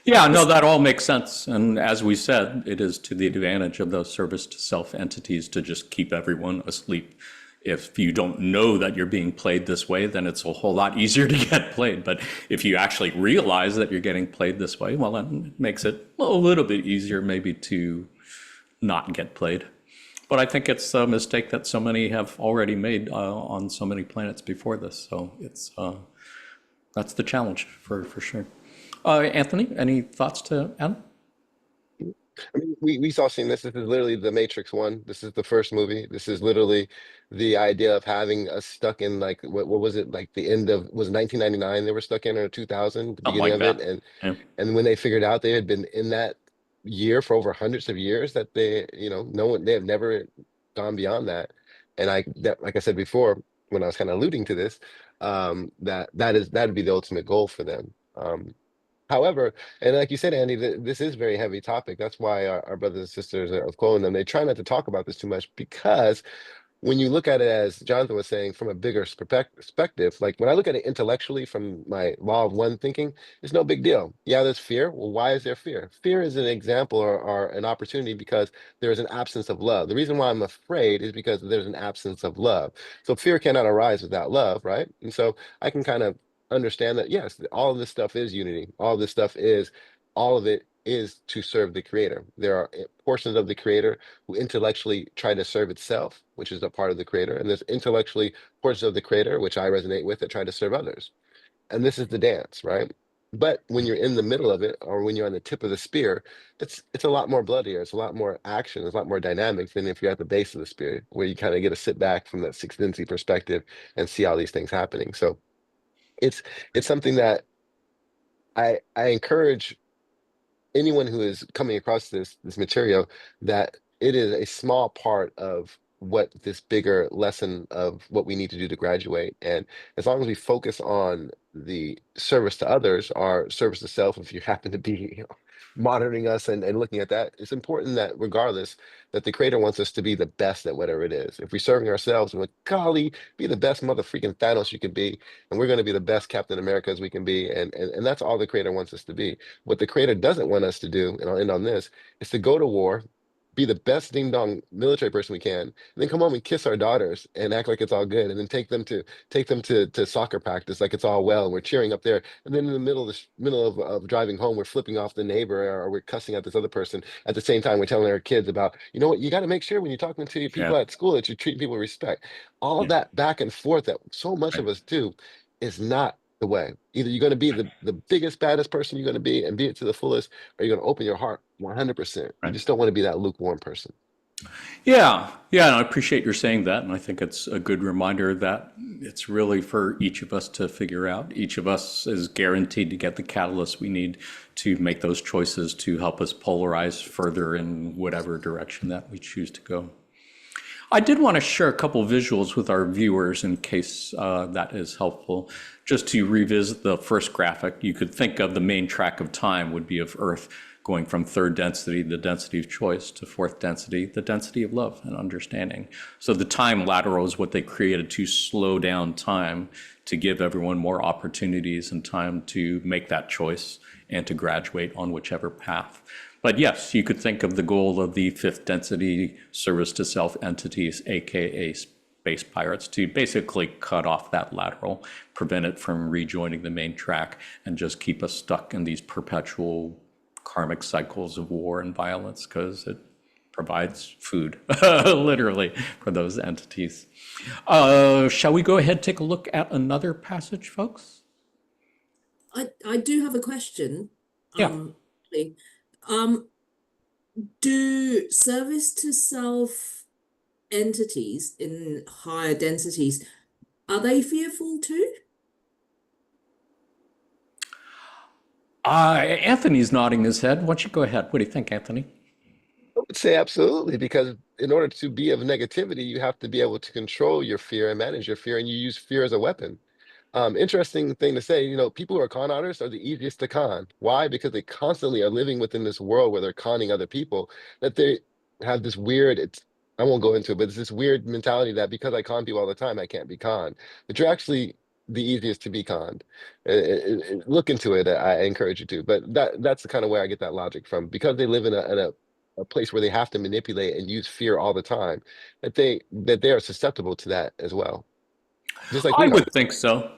Yeah, no, that all makes sense. And as we said, it is to the advantage of those service to self entities to just keep everyone asleep. If you don't know that you're being played this way, then it's a whole lot easier to get played. But if you actually realize that you're getting played this way, well, that makes it a little bit easier maybe to not get played. But I think it's a mistake that so many have already made on so many planets before this. So it's that's the challenge for sure. Anthony, any thoughts to add? I mean, we saw seen this. This is literally the Matrix one. This is the first movie. This is literally the idea of having us stuck in like what was it like the end of was 1999 they were stuck in or 2000 the Something beginning like of it that. Yeah. and when they figured out they had been in that year for over hundreds of years that they no one they have never gone beyond that and that like I said before when I was kind of alluding to this that'd be the ultimate goal for them. However, and like you said, Andy, this is a very heavy topic. That's why our brothers and sisters of Colin them, they try not to talk about this too much because when you look at it, as Jonathan was saying, from a bigger perspective, like when I look at it intellectually from my law of one thinking, it's no big deal. Yeah, there's fear. Well, why is there fear? Fear is an example or an opportunity because there is an absence of love. The reason why I'm afraid is because there's an absence of love. So fear cannot arise without love, right? And so I can kind of understand that, yes, all of this stuff is unity. All of it is to serve the creator. There are portions of the creator who intellectually try to serve itself, which is a part of the creator, and there's intellectually portions of the creator, which I resonate with, that try to serve others. And this is the dance, right? But when you're in the middle of it, or when you're on the tip of the spear, it's a lot more bloodier. It's a lot more action. It's a lot more dynamic than if you're at the base of the spear, where you kind of get to sit back from that sixth density perspective and see all these things happening. So it's it's something that I encourage anyone who is coming across this material that it is a small part of what this bigger lesson of what we need to do to graduate. And as long as we focus on the service to others, our service to self, if you happen to be monitoring us and looking at that, it's important that regardless that the creator wants us to be the best at whatever it is. If we're serving ourselves, we're like, golly, be the best mother freaking Thanos you can be, and we're going to be the best Captain America as we can be, and that's all the creator wants us to be. What the creator doesn't want us to do, and I'll end on this, is to go to war, be the best ding dong military person we can, and then come home and kiss our daughters and act like it's all good, and then take them to soccer practice like it's all well, and we're cheering up there, and then in the middle of driving home, we're flipping off the neighbor or we're cussing at this other person. At the same time, we're telling our kids about, you know what, you got to make sure when you're talking to your Yeah. people at school that you treat people with respect. All Yeah. that back and forth that so much Right. of us do is not the way. Either you're going to be the biggest, baddest person you're going to be and be it to the fullest, or you're going to open your heart 100%. You Right. just don't want to be that lukewarm person. Yeah, yeah, and I appreciate your saying that, and I think it's a good reminder that it's really for each of us to figure out. Each of us is guaranteed to get the catalyst we need to make those choices to help us polarize further in whatever direction that we choose to go. I did want to share a couple visuals with our viewers in case that is helpful. Just to revisit the first graphic, you could think of the main track of time would be of Earth going from third density, the density of choice, to fourth density, the density of love and understanding. So the time lateral is what they created to slow down time, to give everyone more opportunities and time to make that choice and to graduate on whichever path. But yes, you could think of the goal of the fifth density service to self entities, aka space pirates, to basically cut off that lateral, prevent it from rejoining the main track, and just keep us stuck in these perpetual karmic cycles of war and violence, because it provides food, literally, for those entities. Shall we go ahead and take a look at another passage, folks? I do have a question. Yeah. Actually. Do service to self entities in higher densities, are they fearful too? Anthony's nodding his head. Why don't you go ahead? What do you think, Anthony? I would say absolutely, because in order to be of negativity, you have to be able to control your fear and manage your fear, and you use fear as a weapon. Interesting thing to say, people who are con artists are the easiest to con. Why? Because they constantly are living within this world where they're conning other people, that they have this weird, I won't go into it, but it's this weird mentality that because I con people all the time, I can't be conned. But you're actually the easiest to be conned. Look into it. I encourage you to. But that's the kind of way I get that logic from. Because they live in a place where they have to manipulate and use fear all the time, that they are susceptible to that as well, just like I we are. would think so.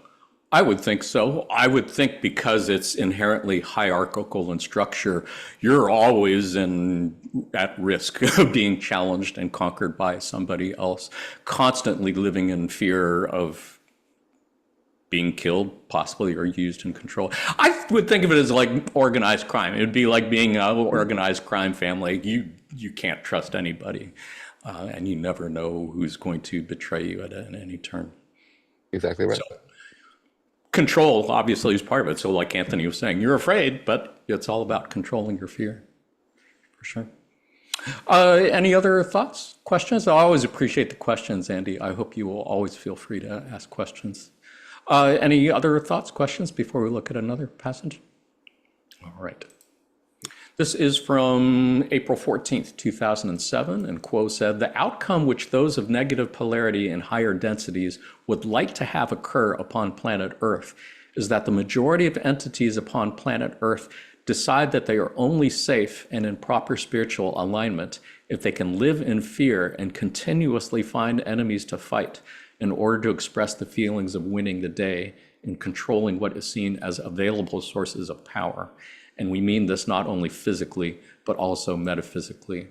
I would think so. I would think because it's inherently hierarchical in structure, you're always at risk of being challenged and conquered by somebody else, constantly living in fear of being killed, possibly, or used in control. I would think of it as like organized crime. It would be like being an organized crime family. You can't trust anybody, and you never know who's going to betray you at any turn. Exactly right. So control obviously is part of it. So like Anthony was saying, you're afraid, but it's all about controlling your fear, for sure. Any other thoughts, questions? I always appreciate the questions, Andy. I hope you will always feel free to ask questions. Any other thoughts, questions before we look at another passage? All right. This is from April 14th, 2007, and Quo said, "The outcome which those of negative polarity in higher densities would like to have occur upon planet Earth is that the majority of entities upon planet Earth decide that they are only safe and in proper spiritual alignment if they can live in fear and continuously find enemies to fight in order to express the feelings of winning the day and controlling what is seen as available sources of power. And we mean this not only physically, but also metaphysically.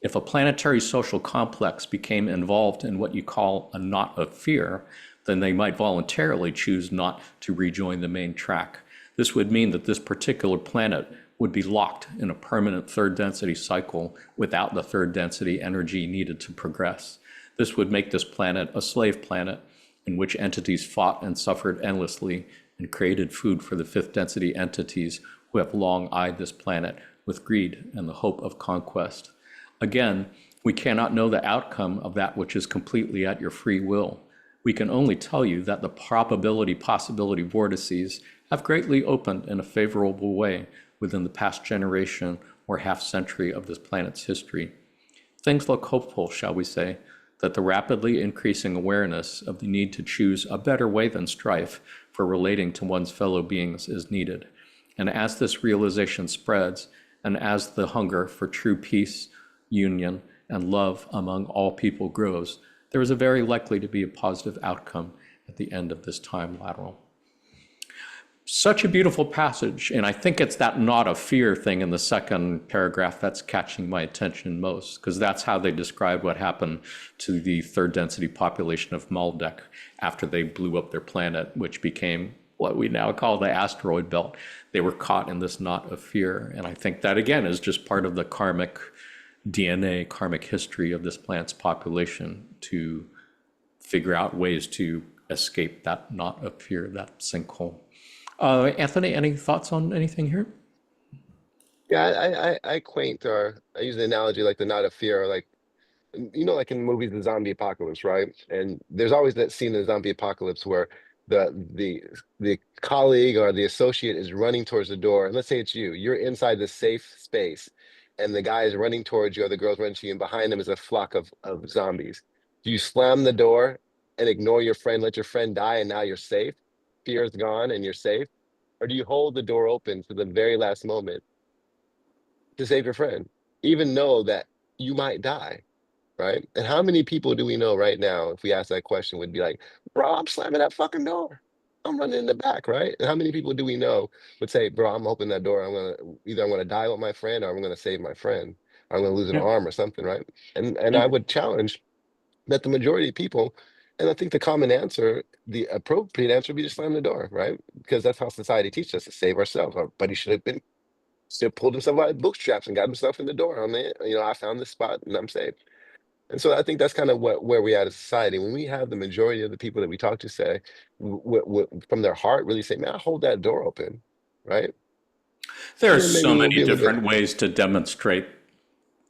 If a planetary social complex became involved in what you call a knot of fear, then they might voluntarily choose not to rejoin the main track. This would mean that this particular planet would be locked in a permanent third density cycle without the third density energy needed to progress. This would make this planet a slave planet in which entities fought and suffered endlessly and created food for the fifth density entities who have long eyed this planet with greed and the hope of conquest. Again, we cannot know the outcome of that which is completely at your free will. We can only tell you that the probability-possibility vortices have greatly opened in a favorable way within the past generation or half-century of this planet's history. Things look hopeful, shall we say, that the rapidly increasing awareness of the need to choose a better way than strife for relating to one's fellow beings is needed. And as this realization spreads, and as the hunger for true peace, union, and love among all people grows, there is a very likely to be a positive outcome at the end of this time lateral." Such a beautiful passage, and I think it's that not of fear thing in the second paragraph that's catching my attention most, because that's how they describe what happened to the third density population of Maldek after they blew up their planet, which became what we now call the asteroid belt. They were caught in this knot of fear, and I think that again is just part of the karmic DNA, karmic history of this planet's population to figure out ways to escape that knot of fear, that sinkhole. Anthony, any thoughts on anything here? Yeah, I acquaint, or I use the analogy like the knot of fear, like like in movies, the zombie apocalypse, right? And there's always that scene in the zombie apocalypse where the colleague or the associate is running towards the door, and let's say it's you. You're inside this safe space, and the guy is running towards you, or the girl's running to you, and behind them is a flock of zombies. Do you slam the door and ignore your friend, let your friend die, and now you're safe? Fear is gone and you're safe? Or do you hold the door open to the very last moment to save your friend, even know that you might die, right? And how many people do we know right now, if we ask that question, would be like, bro, I'm slamming that fucking door. I'm running in the back, right? And how many people do we know would say, bro, I'm opening that door. I'm gonna die with my friend, or I'm gonna save my friend, or I'm gonna lose an Yeah. arm or something, right? And Yeah. I would challenge that the majority of people, and I think the common answer, the appropriate answer would be to slam the door, right? Because that's how society teaches us to save ourselves. Our buddy should have been still pulled himself out of bootstraps and got himself in the door. I found this spot and I'm safe. And so I think that's kind of where we are as a society. When we have the majority of the people that we talk to say, from their heart, really say, "Man, I hold that door open," right? There are Then maybe so we'll many be a little bit. different ways to demonstrate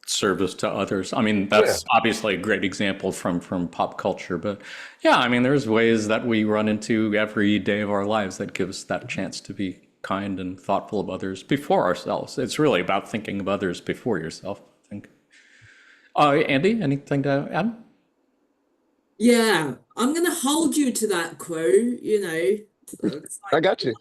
service to others. I mean, Oh, yeah. that's obviously a great example from pop culture, but yeah, I mean, there's ways that we run into every day of our lives that gives that chance to be kind and thoughtful of others before ourselves. It's really about thinking of others before yourself, I think. Andy, anything to add? Yeah, I'm gonna hold you to that quote, It's I like got you.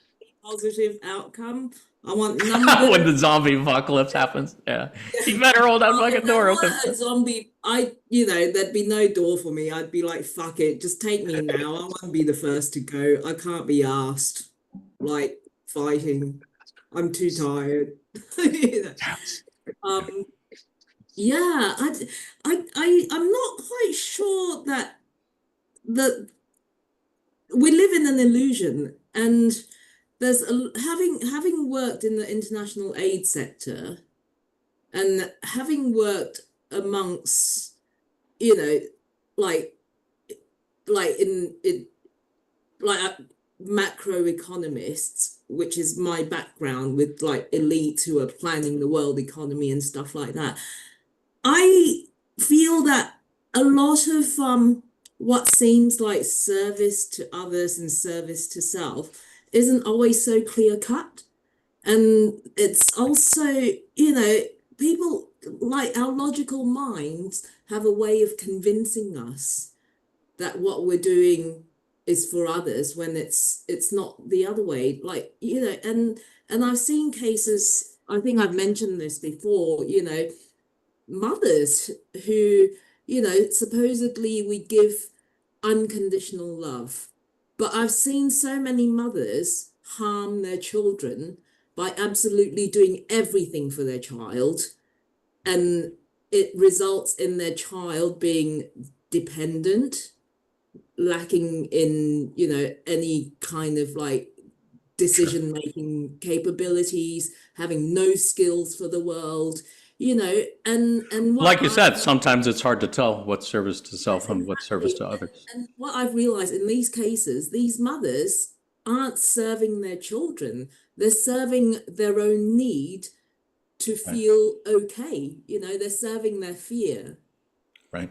positive outcome. I want numbers. When the zombie apocalypse happens, yeah, you better hold that If fucking there door open. were a zombie, there'd be no door for me. I'd be like, fuck it, just take me now. I won't be the first to go. I can't be asked, like, fighting. I'm too tired. You know. Um, yeah, I'm not quite sure that the we live in an illusion, and there's having worked in the international aid sector and having worked amongst, you know, like in like macroeconomists, which is my background with like elites who are planning the world economy and stuff like that. I feel that a lot of what seems like service to others and service to self isn't always so clear cut. And it's also, people like our logical minds have a way of convincing us that what we're doing is for others when it's not the other way. Like, and I've seen cases, I think I've mentioned this before, mothers who, supposedly we give unconditional love. But I've seen so many mothers harm their children by absolutely doing everything for their child. And it results in their child being dependent, lacking in, any kind of like decision making capabilities, having no skills for the world, and what Like you said, sometimes it's hard to tell what's service to self and what's service exactly. to others. And what I've realized in these cases, these mothers aren't serving their children, they're serving their own need to Right. feel okay. They're serving their fear. Right.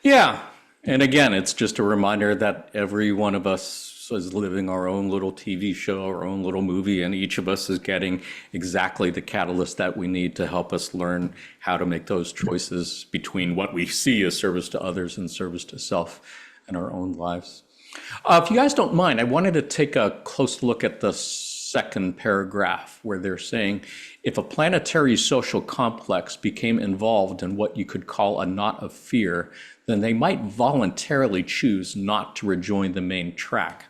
Yeah. And again, it's just a reminder that every one of us is living our own little TV show, our own little movie, and each of us is getting exactly the catalyst that we need to help us learn how to make those choices between what we see as service to others and service to self in our own lives. If you guys don't mind, I wanted to take a close look at the second paragraph where they're saying, if a planetary social complex became involved in what you could call a knot of fear, then they might voluntarily choose not to rejoin the main track.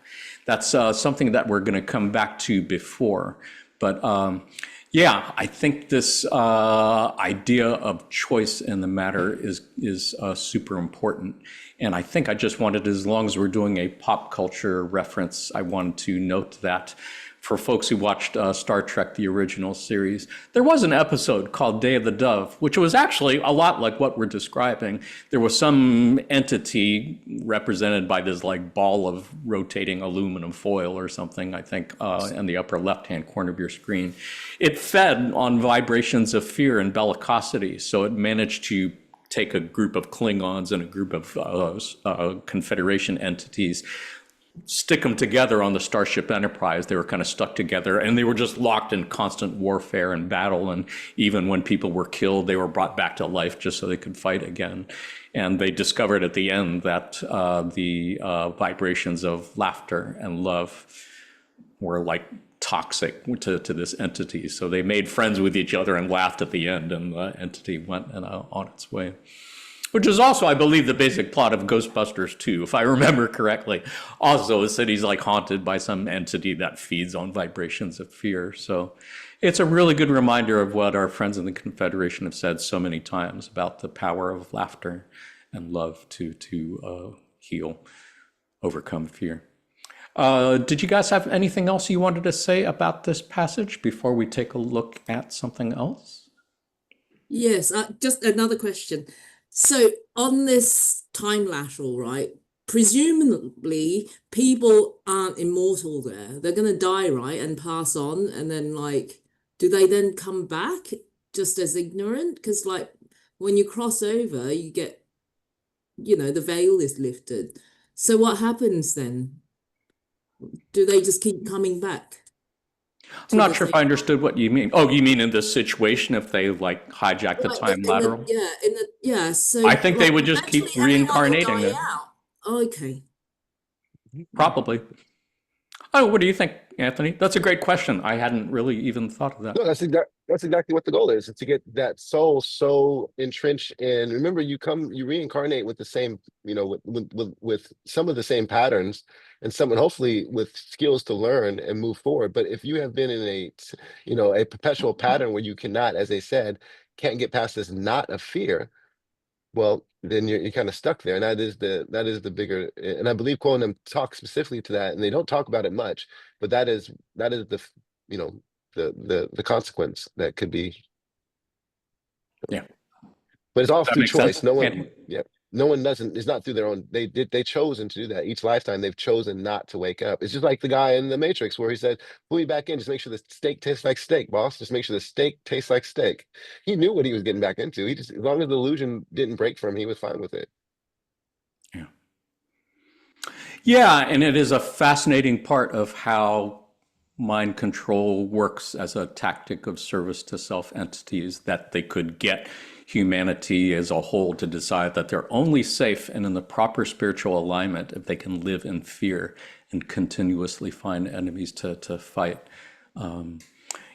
That's something that we're going to come back to before. But yeah, I think this idea of choice in the matter is super important. And I think I just wanted, as long as we're doing a pop culture reference, I wanted to note that for folks who watched Star Trek, the original series, there was an episode called Day of the Dove, which was actually a lot like what we're describing. There was some entity represented by this like ball of rotating aluminum foil or something, I think, in the upper left-hand corner of your screen. It fed on vibrations of fear and bellicosity, so it managed to take a group of Klingons and a group of Confederation entities, stick them together on the Starship Enterprise. They were kind of stuck together and they were just locked in constant warfare and battle. And even when people were killed, they were brought back to life just so they could fight again. And they discovered at the end that the vibrations of laughter and love were like toxic to this entity. So they made friends with each other and laughed at the end, and the entity went on its way. Which is also, I believe, the basic plot of Ghostbusters 2, if I remember correctly. Also, the city's like haunted by some entity that feeds on vibrations of fear. So it's a really good reminder of what our friends in the Confederation have said so many times about the power of laughter and love to heal, overcome fear. Did you guys have anything else you wanted to say about this passage before we take a look at something else? Yes, just another question. So on this time lateral, right? Presumably people aren't immortal there. They're gonna die, right? And pass on, and then like, do they then come back just as ignorant? Because like when you cross over, you get, the veil is lifted. So what happens then? Do they just keep coming back I'm to the not sure if same? I understood what you mean. Oh, you mean in this situation if they like hijack the Like time in the lateral? so I think they like would just eventually keep everyone will reincarnating die it. out. Okay. Probably. Oh, what do you think, Anthony? That's a great question. I hadn't really even thought of that. No, that's exactly what the goal is to get that soul so entrenched in. Remember, you reincarnate with the same, with some of the same patterns, and someone hopefully with skills to learn and move forward. But if you have been in a perpetual pattern where you cannot, as they said, can't get past this knot of fear, well, then you're kind of stuck there, and that is the bigger. And I believe Quorum talks specifically to that, and they don't talk about it much, but that is you know the consequence that could be. Yeah. But it's all That through makes sense. choice. No one, Anyway. yeah, no one doesn't. It's not through their own. They chosen to do that. Each lifetime they've chosen not to wake up. It's just like the guy in the Matrix where he said, "Pull me back in. Just make sure the steak tastes like steak, boss. Just make sure the steak tastes like steak." He knew what he was getting back into. He just, as long as the illusion didn't break for him, he was fine with it. Yeah. Yeah, and it is a fascinating part of how mind control works as a tactic of service to self entities, that they could get humanity as a whole to decide that they're only safe and in the proper spiritual alignment if they can live in fear and continuously find enemies to fight.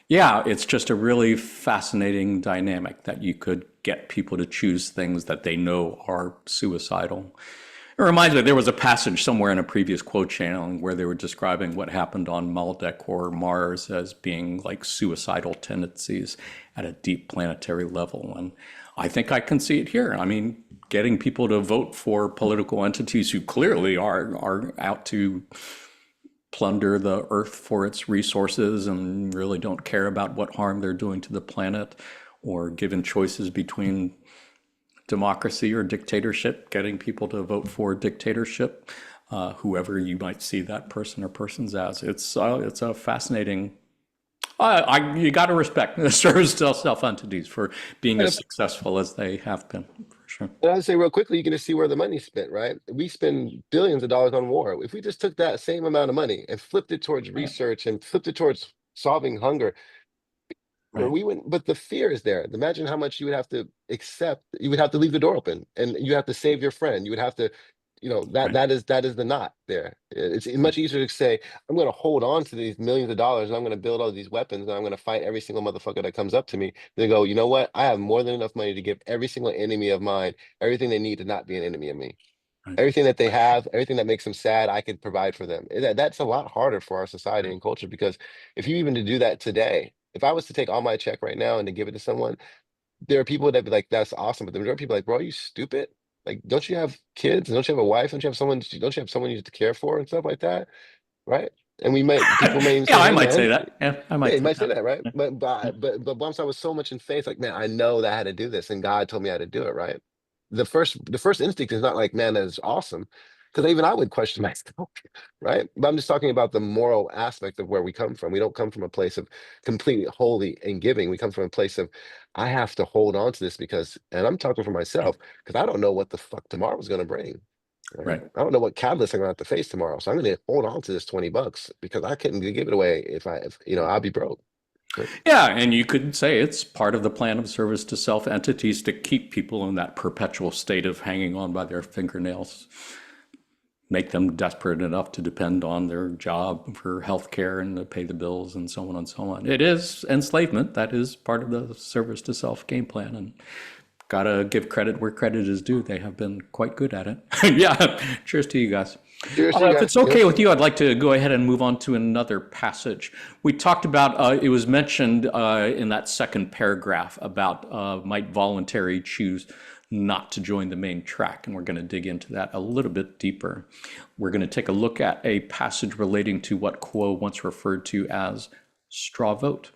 Yeah, it's just a really fascinating dynamic that you could get people to choose things that they know are suicidal. It reminds me, there was a passage somewhere in a previous quote channel where they were describing what happened on Maldek or Mars as being like suicidal tendencies at a deep planetary level. And I think I can see it here. I mean, getting people to vote for political entities who clearly are out to plunder the earth for its resources and really don't care about what harm they're doing to the planet, or given choices between democracy or dictatorship, getting people to vote for dictatorship, whoever you might see that person or persons as. It's a fascinating. You got to respect the service to self entities for being And as successful as they have been, for sure. I'd say real quickly, you're going to see where the money's spent, right? We spend billions of dollars on war. If we just took that same amount of money and flipped it towards Right, research and flipped it towards solving hunger, where right, we went, but the fear is there. Imagine how much you would have to accept. You would have to leave the door open, and you have to save your friend. You would have to, that right, that is the knot there. It's much easier to say, I'm going to hold on to these millions of dollars, and I'm going to build all these weapons, and I'm going to fight every single motherfucker that comes up to me. Then go, you know what? I have more than enough money to give every single enemy of mine everything they need to not be an enemy of me. right. Everything that they have, everything that makes them sad, I could provide for them. That's a lot harder for our society and culture, because if you even to do that today, if I was to take all my check right now and to give it to someone, there are people that be like, "That's awesome," but the majority of people are like, "Bro, are you stupid? Like, don't you have kids? Don't you have a wife? Don't you have someone you have to care for and stuff like that?" Right? And people may even Yeah, say, I "Hey, might say man." that. Yeah, I Yeah, might you say might say that. that, right? Yeah, But once I was so much in faith, like, man, I know that I had to do this, and God told me how to do it, right? The first instinct is not like, man, that is awesome, because even I would question myself, right? But I'm just talking about the moral aspect of where we come from. We don't come from a place of completely holy and giving. We come from a place of, I have to hold on to this because, and I'm talking for myself, because I don't know what the fuck tomorrow's going to bring. Right. right. I don't know what catalyst I'm gonna have to face tomorrow. So I'm gonna hold on to this $20 because I couldn't give it away if I'll be broke. Right. Yeah, and you could say it's part of the plan of service to self entities to keep people in that perpetual state of hanging on by their fingernails, make them desperate enough to depend on their job for health care and to pay the bills and so on and so on. It is enslavement. That is part of the service to self game plan. And gotta give credit where credit is due. They have been quite good at it. Yeah, cheers to you guys. Cheers to you If guys. it's okay Yep. with you, I'd like to go ahead and move on to another passage. We talked about, it was mentioned in that second paragraph about might voluntarily choose not to join the main track, and we're going to dig into that a little bit deeper. We're going to take a look at a passage relating to what Quo once referred to as straw vote.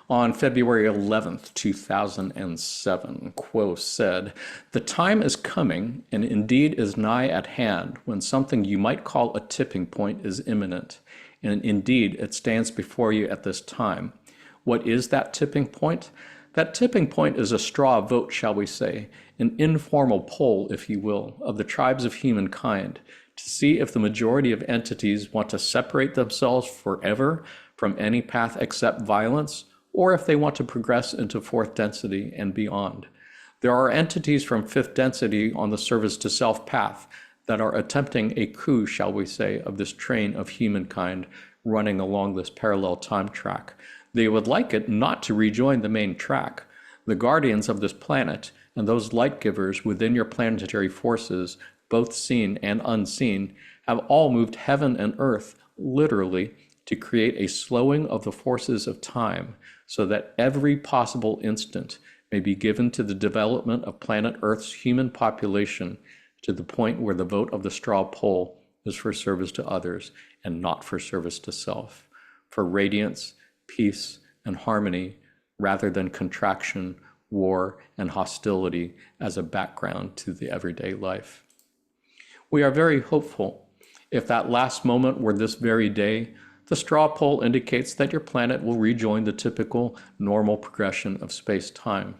On February 11th, 2007, Quo said, "The time is coming, and indeed is nigh at hand, when something you might call a tipping point is imminent. And indeed, it stands before you at this time. What is that tipping point? That tipping point is a straw vote, shall we say, an informal poll, if you will, of the tribes of humankind, to see if the majority of entities want to separate themselves forever from any path except violence, or if they want to progress into fourth density and beyond. There are entities from fifth density on the service to self path that are attempting a coup, shall we say, of this train of humankind running along this parallel time track. They would like it not to rejoin the main track. The guardians of this planet and those light givers within your planetary forces, both seen and unseen, have all moved heaven and earth, literally, to create a slowing of the forces of time, so that every possible instant may be given to the development of planet Earth's human population to the point where the vote of the straw poll is for service to others and not for service to self, for radiance, peace, and harmony, rather than contraction, war, and hostility as a background to the everyday life. We are very hopeful. If that last moment were this very day, the straw poll indicates that your planet will rejoin the typical normal progression of space-time.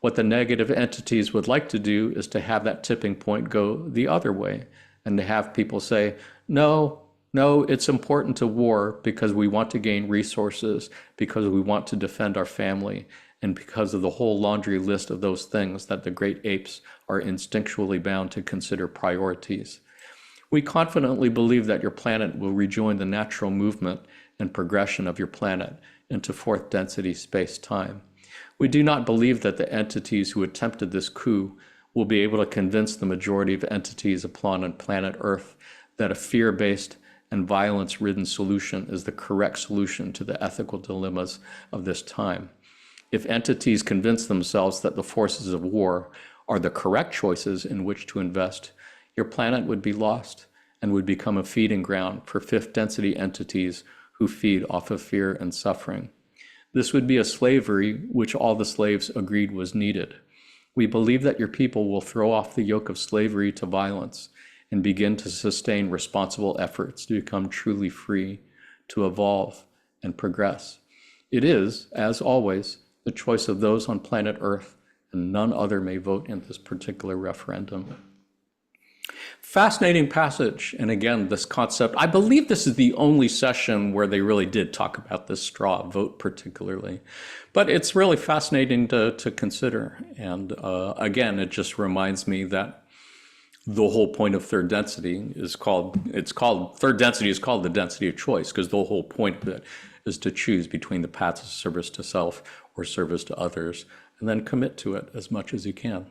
What the negative entities would like to do is to have that tipping point go the other way, and to have people say, no, it's important to war because we want to gain resources, because we want to defend our family, and because of the whole laundry list of those things that the great apes are instinctually bound to consider priorities. We confidently believe that your planet will rejoin the natural movement and progression of your planet into fourth density space-time. We do not believe that the entities who attempted this coup will be able to convince the majority of entities upon planet Earth that a fear-based and violence-ridden solution is the correct solution to the ethical dilemmas of this time. If entities convince themselves that the forces of war are the correct choices in which to invest, your planet would be lost and would become a feeding ground for fifth density entities who feed off of fear and suffering. This would be a slavery which all the slaves agreed was needed. We believe that your people will throw off the yoke of slavery to violence and begin to sustain responsible efforts to become truly free, to evolve and progress. It is, as always, the choice of those on planet Earth, and none other may vote in this particular referendum. Fascinating passage. And again, this concept, I believe this is the only session where they really did talk about this straw vote particularly, but it's really fascinating to consider. And again, it just reminds me that the whole point of third density is third density is called the density of choice, because the whole point of it is to choose between the paths of service to self or service to others, and then commit to it as much as you can.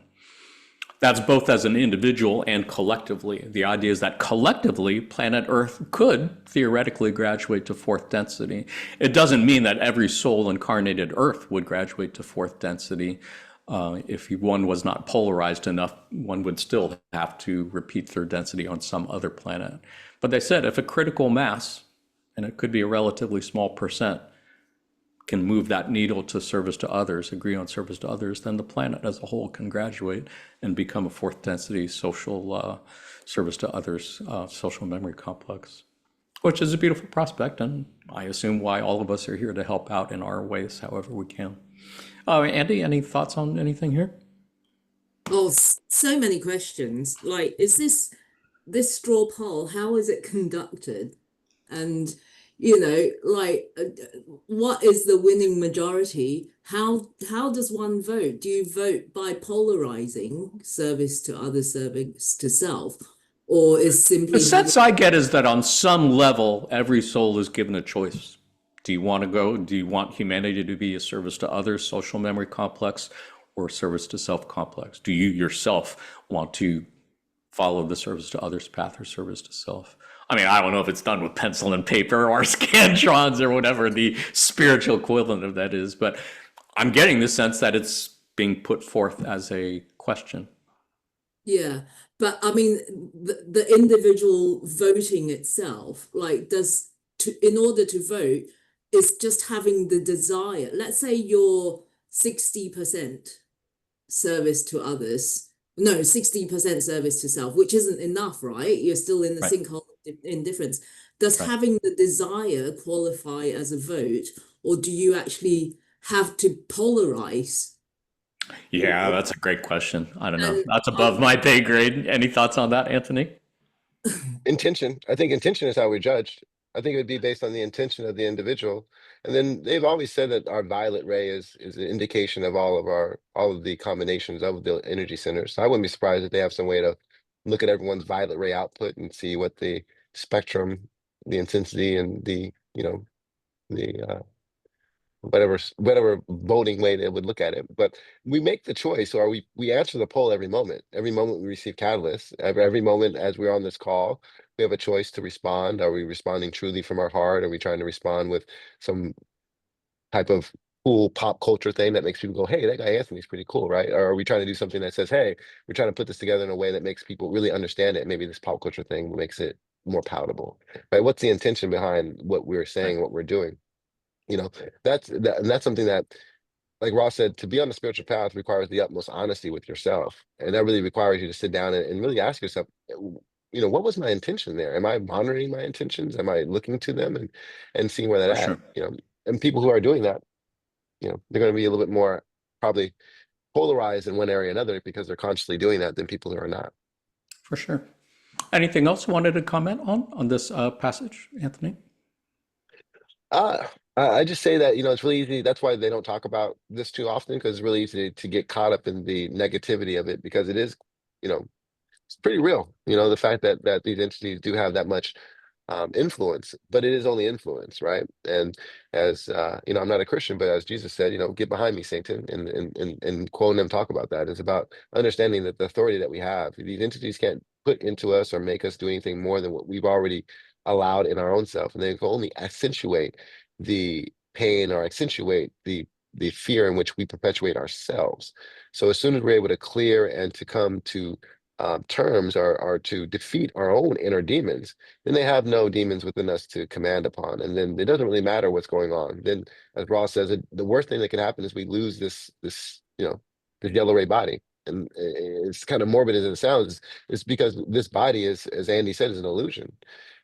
That's both as an individual and collectively. The idea is that collectively, planet Earth could theoretically graduate to fourth density. It doesn't mean that every soul incarnated Earth would graduate to fourth density. If one was not polarized enough, one would still have to repeat third density on some other planet. But they said if a critical mass, and it could be a relatively small percent, can move that needle to service to others, agree on service to others, then the planet as a whole can graduate and become a fourth density social service to others, social memory complex, which is a beautiful prospect, and I assume why all of us are here to help out in our ways, however we can. Andy, any thoughts on anything here? Oh, so many questions. Like, is this straw poll, how is it conducted? And what is the winning majority? How does one vote? Do you vote by polarizing service to others, service to self, or is simply The sense I get is that on some level, every soul is given a choice. Do you want humanity to be a service to others, social memory complex, or service to self complex? Do you yourself want to follow the service to others path or service to self? I mean, I don't know if it's done with pencil and paper or scantrons or whatever the spiritual equivalent of that is, but I'm getting the sense that it's being put forth as a question. Yeah, but I mean, the individual voting itself, like, in order to vote, is just having the desire. Let's say you're 60% service to others. No, 60% service to self, which isn't enough, right? You're still in the Right. sinkhole of indifference. Does Right. having the desire qualify as a vote, or do you actually have to polarize? Yeah, that's a great question. I don't know. And That's above my pay grade. Any thoughts on that, Anthony? Intention. I think intention is how we judge. I think it would be based on the intention of the individual. And then they've always said that our violet ray is an indication of all of the combinations of the energy centers. So I wouldn't be surprised if they have some way to look at everyone's violet ray output and see what the spectrum, the intensity, and the whatever voting way they would look at it. But we make the choice, or we answer the poll every moment. Every moment we receive catalysts, every moment as we're on this call, we have a choice to respond. Are we responding truly from our heart? Are we trying to respond with some type of cool pop culture thing that makes people go, hey, that guy Anthony's pretty cool, right? Or are we trying to do something that says, hey, we're trying to put this together in a way that makes people really understand it? Maybe this pop culture thing makes it more palatable, right? What's the intention behind what we're saying, what we're doing? You know, and that's something that, like Ross said, to be on the spiritual path requires the utmost honesty with yourself. And that really requires you to sit down and really ask yourself, what was my intention there? Am I monitoring my intentions? Am I looking to them and seeing where For they're at? sure. And people who are doing that, they're going to be a little bit more probably polarized in one area or another because they're consciously doing that than people who are not. For sure. Anything else you wanted to comment on this passage, Anthony? Uh, I just say that, it's really easy. That's why they don't talk about this too often, because it's really easy to get caught up in the negativity of it, because it is, it's pretty real. The fact that these entities do have that much influence, but it is only influence, right? And as I'm not a Christian, but as Jesus said, get behind me, Satan, and quoting him talk about that is about understanding that the authority that we have, these entities can't put into us or make us do anything more than what we've already allowed in our own self, and they can only accentuate the pain or accentuate the fear in which we perpetuate ourselves. So as soon as we're able to clear and to come to terms or to defeat our own inner demons, then they have no demons within us to command upon. And then it doesn't really matter what's going on. Then, as Ross says, the worst thing that can happen is we lose this yellow ray body. And it's kind of morbid as it sounds, it's because this body is, as Andy said, is an illusion.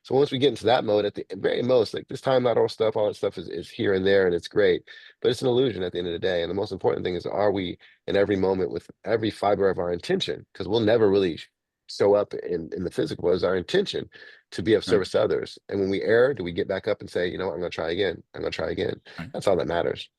So once we get into that mode, at the very most, like this time lateral stuff, all that stuff is here and there, and it's great, but it's an illusion at the end of the day. And the most important thing is, are we in every moment with every fiber of our intention? Because we'll never really show up in the physical as our intention to be of Right. service to others. And when we err, do we get back up and say, I'm going to try again. I'm going to try again. Right. That's all that matters.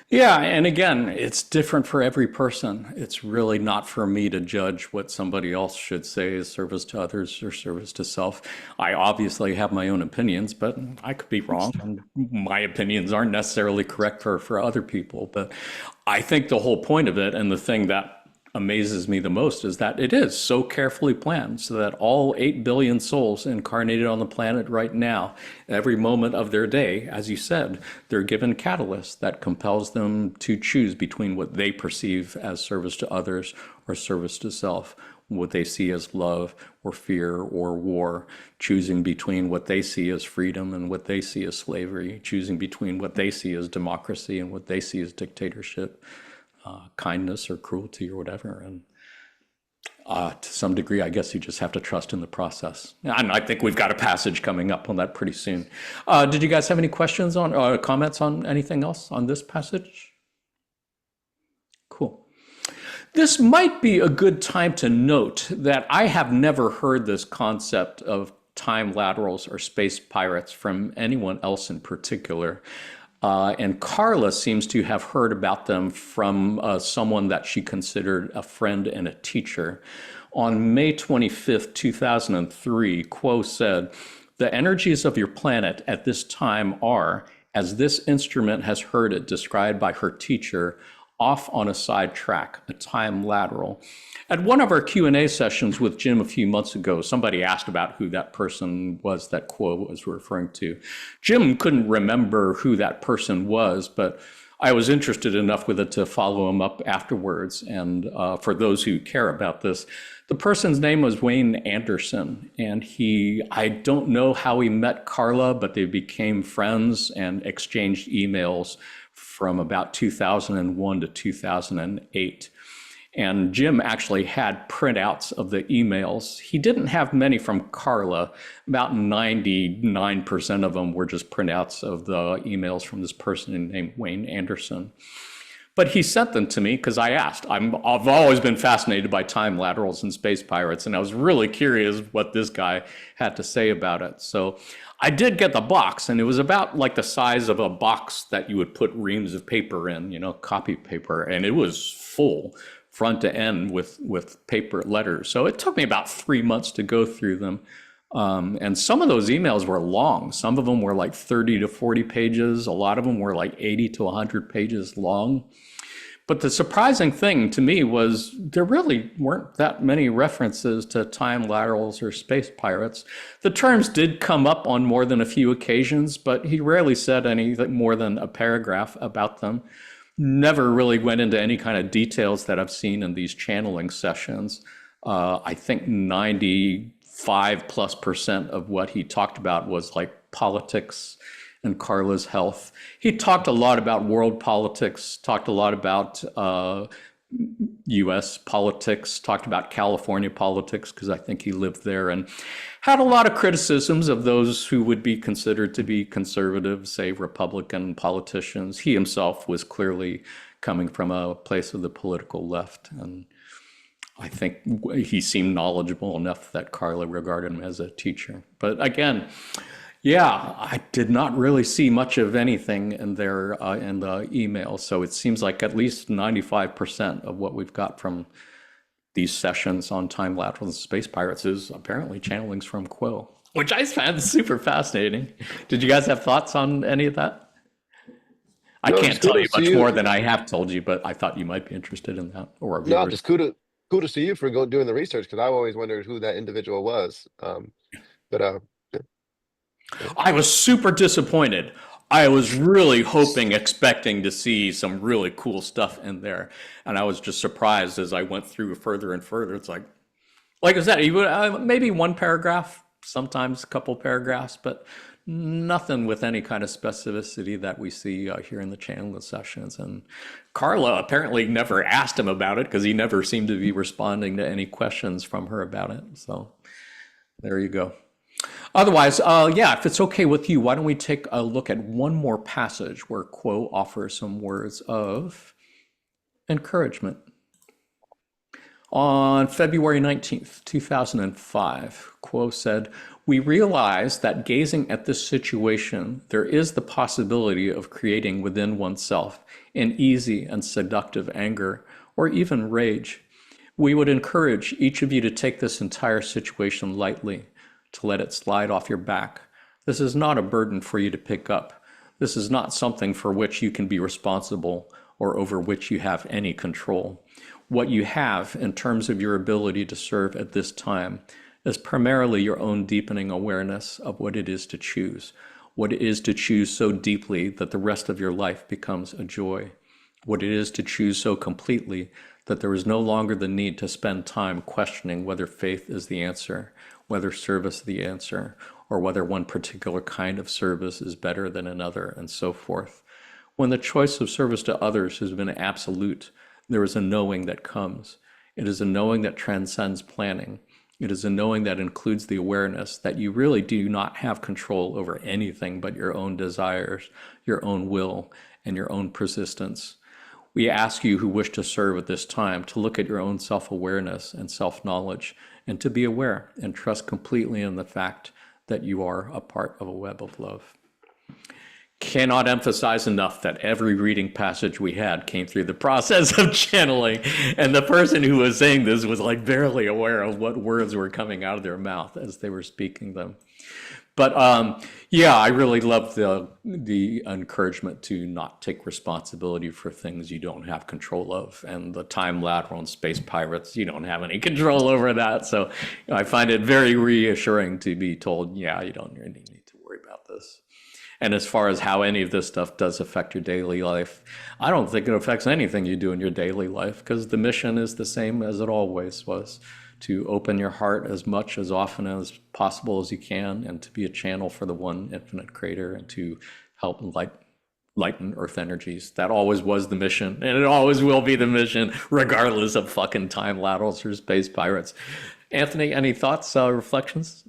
Yeah, and again, it's different for every person. It's really not for me to judge what somebody else should say is service to others or service to self. I obviously have my own opinions, but I could be wrong. And my opinions aren't necessarily correct for other people. But I think the whole point of it, and the thing that amazes me the most, is that it is so carefully planned so that all 8 billion souls incarnated on the planet right now, every moment of their day, as you said, they're given catalyst that compels them to choose between what they perceive as service to others or service to self, what they see as love or fear or war, choosing between what they see as freedom and what they see as slavery, choosing between what they see as democracy and what they see as dictatorship. Kindness or cruelty or whatever. And to some degree, I guess you just have to trust in the process. And I think we've got a passage coming up on that pretty soon. Did you guys have any questions on comments on anything else on this passage? Cool. This might be a good time to note that I have never heard this concept of time laterals or space pirates from anyone else in particular. And Carla seems to have heard about them from someone that she considered a friend and a teacher. On May 25th, 2003, Quo said, "The energies of your planet at this time are, as this instrument has heard it described by her teacher, off on a side track, a time lateral." At one of our Q&A sessions with Jim a few months ago, somebody asked about who that person was that Quo was referring to. Jim couldn't remember who that person was, but I was interested enough with it to follow him up afterwards. And for those who care about this, the person's name was Wayne Anderson. And I don't know how he met Carla, but they became friends and exchanged emails from about 2001 to 2008. And Jim actually had printouts of the emails. He didn't have many from Carla. About 99% of them were just printouts of the emails from this person named Wayne Anderson. But he sent them to me because I asked. I've always been fascinated by time laterals and space pirates, and I was really curious what this guy had to say about it. So I did get the box, and it was about like the size of a box that you would put reams of paper in, copy paper, and it was full front to end with paper letters. So it took me about 3 months to go through them. And some of those emails were long. Some of them were like 30 to 40 pages. A lot of them were like 80 to 100 pages long. But the surprising thing to me was there really weren't that many references to time laterals or space pirates. The terms did come up on more than a few occasions, but he rarely said anything more than a paragraph about them. Never really went into any kind of details that I've seen in these channeling sessions. I think 95+% of what he talked about was like politics and Carla's health. He talked a lot about world politics, talked a lot about US politics, talked about California politics, because I think he lived there, and had a lot of criticisms of those who would be considered to be conservative, say Republican politicians. He himself was clearly coming from a place of the political left, and I think he seemed knowledgeable enough that Carla regarded him as a teacher. But again, yeah, I did not really see much of anything in there in the email. So it seems like at least 95% of what we've got from these sessions on time laterals and space pirates is apparently channelings from Quill, which I found super fascinating. Did you guys have thoughts on any of that? I No, can't just tell you kudos to much you. more than I have told you, but I thought you might be interested in that, or our No, viewers. just kudos to you for doing the research, because I've always wondered who that individual was. But yeah, yeah. I was super disappointed. I was really hoping, expecting to see some really cool stuff in there. And I was just surprised as I went through further and further. It's like I said, maybe one paragraph, sometimes a couple paragraphs, but nothing with any kind of specificity that we see here in the channel sessions. And Carla apparently never asked him about it because he never seemed to be responding to any questions from her about it. So there you go. Otherwise, yeah, if it's okay with you, why don't we take a look at one more passage where Quo offers some words of encouragement. On February 19th, 2005, Quo said, "We realize that gazing at this situation, there is the possibility of creating within oneself an easy and seductive anger, or even rage. We would encourage each of you to take this entire situation lightly, to let it slide off your back. This is not a burden for you to pick up. This is not something for which you can be responsible or over which you have any control. What you have in terms of your ability to serve at this time is primarily your own deepening awareness of what it is to choose, what it is to choose so deeply that the rest of your life becomes a joy, what it is to choose so completely that there is no longer the need to spend time questioning whether faith is the answer, whether service the answer, or whether one particular kind of service is better than another, and so forth. When the choice of service to others has been absolute, there is a knowing that comes. It is a knowing that transcends planning. It is a knowing that includes the awareness that you really do not have control over anything but your own desires, your own will, and your own persistence. We ask you who wish to serve at this time to look at your own self-awareness and self-knowledge, and to be aware and trust completely in the fact that you are a part of a web of love." Cannot emphasize enough that every reading passage we had came through the process of channeling, and the person who was saying this was like barely aware of what words were coming out of their mouth as they were speaking them. But yeah, I really love the encouragement to not take responsibility for things you don't have control of, and the time lateral and space pirates, you don't have any control over that. So I find it very reassuring to be told, yeah, you don't really need to worry about this. And as far as how any of this stuff does affect your daily life, I don't think it affects anything you do in your daily life, because the mission is the same as it always was: to open your heart as much, as often as possible as you can, and to be a channel for the one infinite creator, and to help lighten earth energies. That always was the mission, and it always will be the mission, regardless of fucking time laterals or space pirates. Anthony, any thoughts, reflections?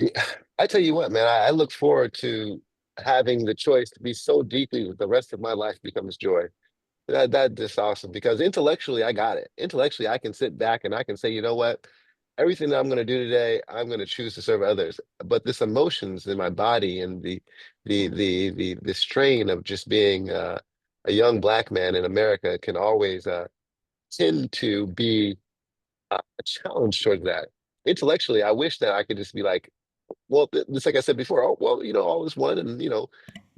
Yeah, I tell you what, man, I look forward to having the choice to be so deeply that the rest of my life becomes joy. That is awesome, because intellectually I got it. Intellectually, I can sit back and I can say, you know what? Everything that I'm going to do today, I'm going to choose to serve others. But this emotions in my body and the strain of just being a young Black man in America can always tend to be a challenge towards that. Intellectually, I wish that I could just be like, well, just like I said before, oh, well, all is one, and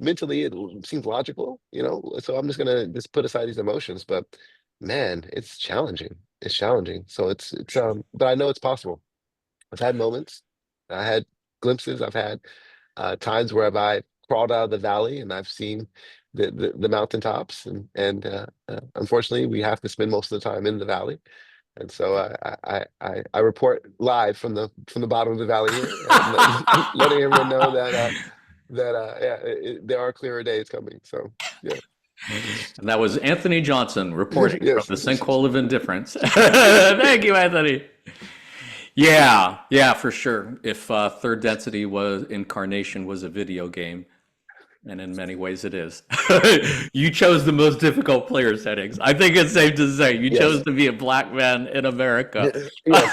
mentally it seems logical, you know. So I'm just gonna just put aside these emotions. But man, it's challenging. It's challenging. So but I know it's possible. I've had moments, I had glimpses, I've had times where I crawled out of the valley and I've seen the mountaintops, and unfortunately we have to spend most of the time in the valley. And so I report live from the bottom of the valley here, letting everyone know that yeah, there are clearer days coming. So yeah. And that was Anthony Johnson reporting from Yes. the sinkhole of indifference. Thank you, Anthony. Yeah, for sure. If third density was incarnation was a video game, and in many ways it is, you chose the most difficult player settings. I think it's safe to say you chose Yes. to be a black man in America Yes.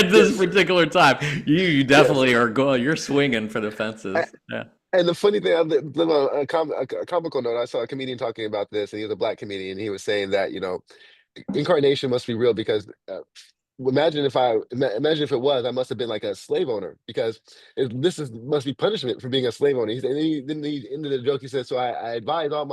at this Yes. particular time. You Yes. definitely are going. You're swinging for the fences. Yeah. And the funny thing, on a comical note, I saw a comedian talking about this, and he was a black comedian. And he was saying that, you know, incarnation must be real because imagine if it was, I must have been like a slave owner because must be punishment for being a slave owner. Then he ended the joke. He said, "So I advise all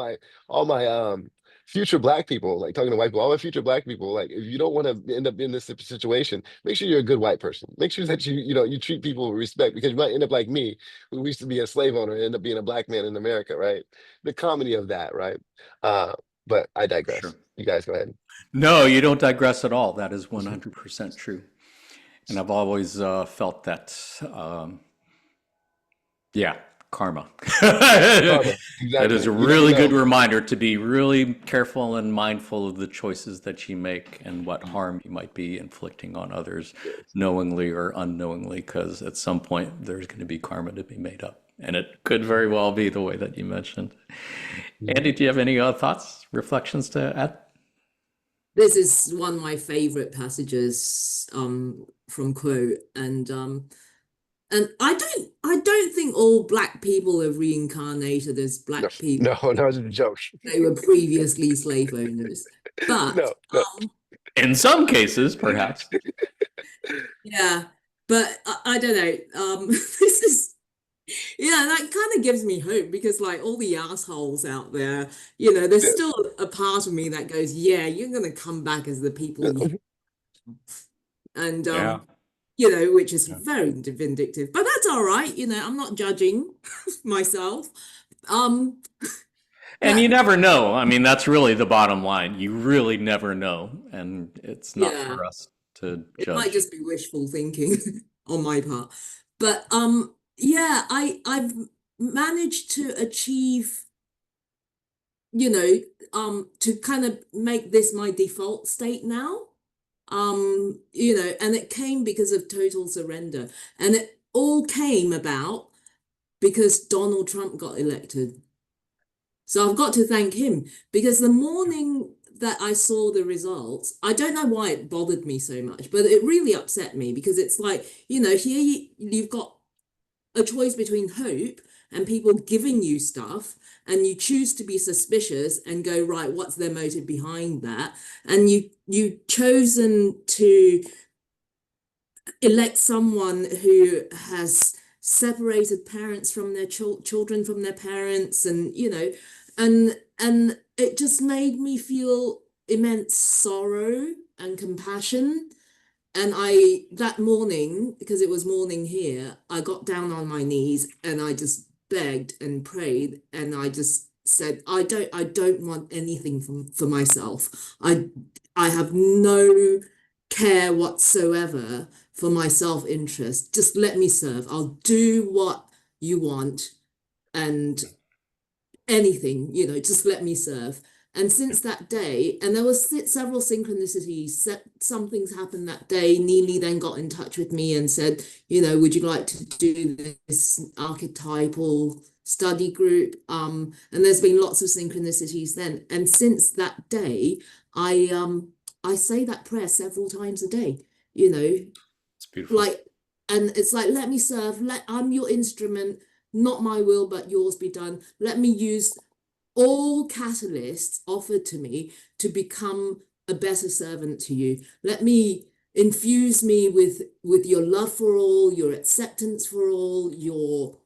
my future black people, like talking to white people, all my future black people, like if you don't want to end up in this situation, make sure you're a good white person. Make sure that you treat people with respect because you might end up like me, who used to be a slave owner and end up being a black man in America, right? The comedy of that, right? But I Sure. digress. You guys go ahead. No, you don't digress at all. That is 100% true. And I've always felt that, yeah, karma. Karma, That is exactly. a You never really good know. reminder to be really careful and mindful of the choices that you make and what harm you might be inflicting on others, Yes. knowingly or unknowingly, because at some point there's going to be karma to be made up. And it could very well be the way that you mentioned. Mhm. Andy, do you have any thoughts, reflections to add? This is one of my favorite passages from Quote, and I don't think all black people are reincarnated as No, black people. no, no, it's a joke. They were previously slave owners. But No, no. In some cases, perhaps. yeah, but I don't know. This is yeah, that kind of gives me hope because like all the assholes out there, there's Yes. still a part of me that goes, yeah, you're gonna come back as the people you and Yeah. which is very vindictive, but that's all right. I'm not judging myself. Um, And you but never know. I mean, that's really the bottom line. You really never know. And it's not yeah, for us to it might judge. just be wishful thinking on my part. But yeah, I've managed to achieve, to kind of make this my default state now. And it came because of total surrender. And it all came about because Donald Trump got elected. So I've got to thank him because the morning that I saw the results, I don't know why it bothered me so much, but it really upset me because it's like, here you've got a choice between hope and people giving you stuff, and you choose to be suspicious and go, right, what's their motive behind that? And you chosen to elect someone who has separated parents from their children from their parents, and and it just made me feel immense sorrow and compassion. And that morning, because it was morning here, I got down on my knees and I just begged and prayed, and I just said, I don't want anything for myself. I have no care whatsoever for my self-interest. Just let me serve. I'll do what you want, and anything, just let me serve. And since that day, and there was several synchronicities, some things happened that day. Neely then got in touch with me and said, would you like to do this archetypal study group? And there's been lots of synchronicities then. And since that day, I say that prayer several times a day, It's beautiful. like, and it's like, let me serve, I'm your instrument, not my will but yours be done. Let me use all catalysts offered to me to become a better servant to you. Let me infuse me with your love for all, your acceptance for all, your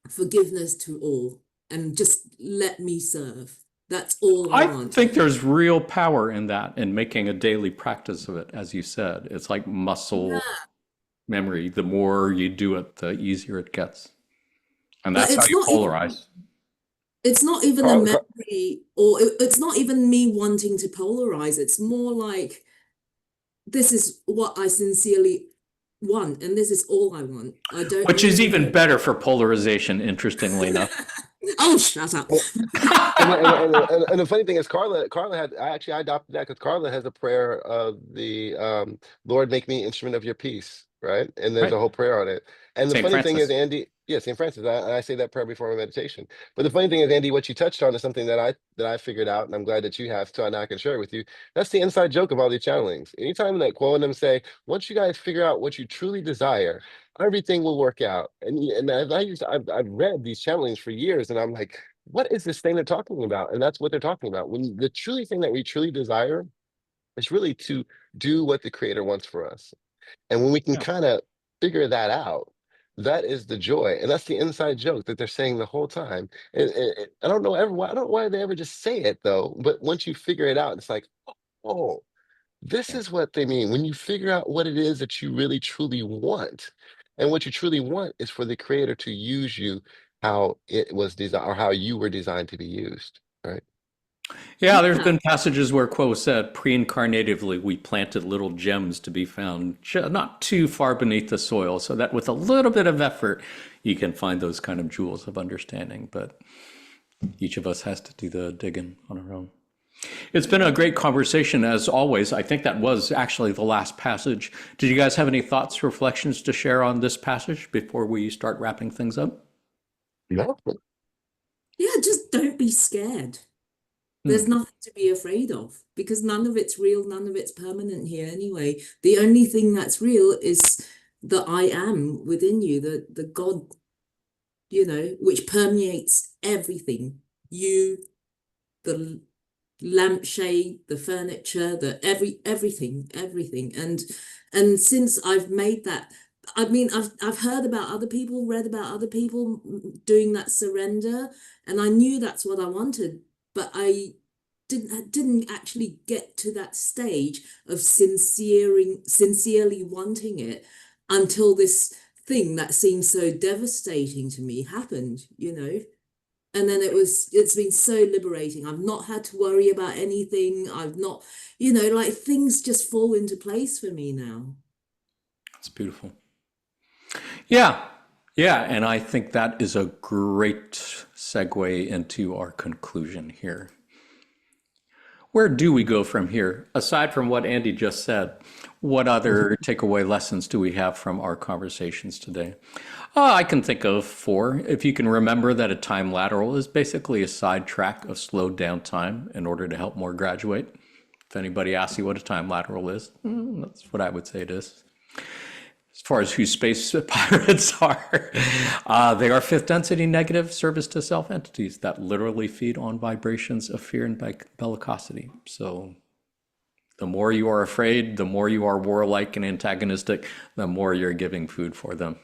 forgiveness to all. and just let me serve. That's all I I want. think there's real power in that, in making a daily practice of it, as you said. It's like muscle Yeah. memory. The more you do it, the easier it gets. And But that's how it's you not even polarize. it's not even a Carl, memory, or it's not even me wanting to polarize. It's more like this is what I sincerely want, and this is all I want. I don't Which need is to even know. better for polarization, interestingly enough. Oh, shut up. and the funny thing is, Carla had I adopted that because Carla has a prayer of the Lord, make me instrument of your peace, right? And there's a Right? whole prayer on it. And the St. funny thing is, Francis. Andy, yeah, St. Francis, I say that prayer before my meditation. But the funny thing is, Andy, what you touched on is something that I figured out, and I'm glad that you have, so now I can share it with you. That's the inside joke of all these channelings. Anytime that Quo and them say, once you guys figure out what you truly desire, everything will work out. And I've read these channelings for years, and I'm like, what is this thing they're talking about? And that's what they're talking about. When the truly thing that we truly desire is really to do what the creator wants for us. And when we can Yeah. kind of figure that out, that is the joy. And that's the inside joke that they're saying the whole time. I don't know I don't know why they ever just say it though. But once you figure it out, it's like, oh, this Yeah. is what they mean. When you figure out what it is that you really truly want, and what you truly want is for the creator to use you how it was designed or how you were designed to be used, right? Yeah, there's Yeah. been passages where Quo said, pre-incarnatively, we planted little gems to be found not too far beneath the soil, so that with a little bit of effort, you can find those kind of jewels of understanding. But each of us has to do the digging on our own. It's been a great conversation, as always. I think that was actually the last passage. Did you guys have any thoughts, reflections to share on this passage before we start wrapping things up? Yeah. Yeah, just don't be scared. Hmm. There's nothing to be afraid of because none of it's real, none of it's permanent here anyway. The only thing that's real is the I am within you, the God, which permeates everything. You, the lampshade, the furniture, the everything. And since I've made that, I mean, I've heard about other people, read about other people doing that surrender, and I knew that's what I wanted, but I didn't actually get to that stage of sincerely wanting it until this thing that seemed so devastating to me happened. And then it's been so liberating. I've not had to worry about anything. I've not, like things just fall into place for me now. It's beautiful. Yeah, yeah, and I think that is a great segue into our conclusion here. Where do we go from here? Aside from what Andy just said, what other takeaway lessons do we have from our conversations today? I can think of four. If you can remember that a time lateral is basically a sidetrack of slowed down time in order to help more graduate. If anybody asks you what a time lateral is, that's what I would say it is. As far as who space pirates are, they are fifth density negative service to self entities that literally feed on vibrations of fear and bellicosity. So the more you are afraid, the more you are warlike and antagonistic, the more you're giving food for them.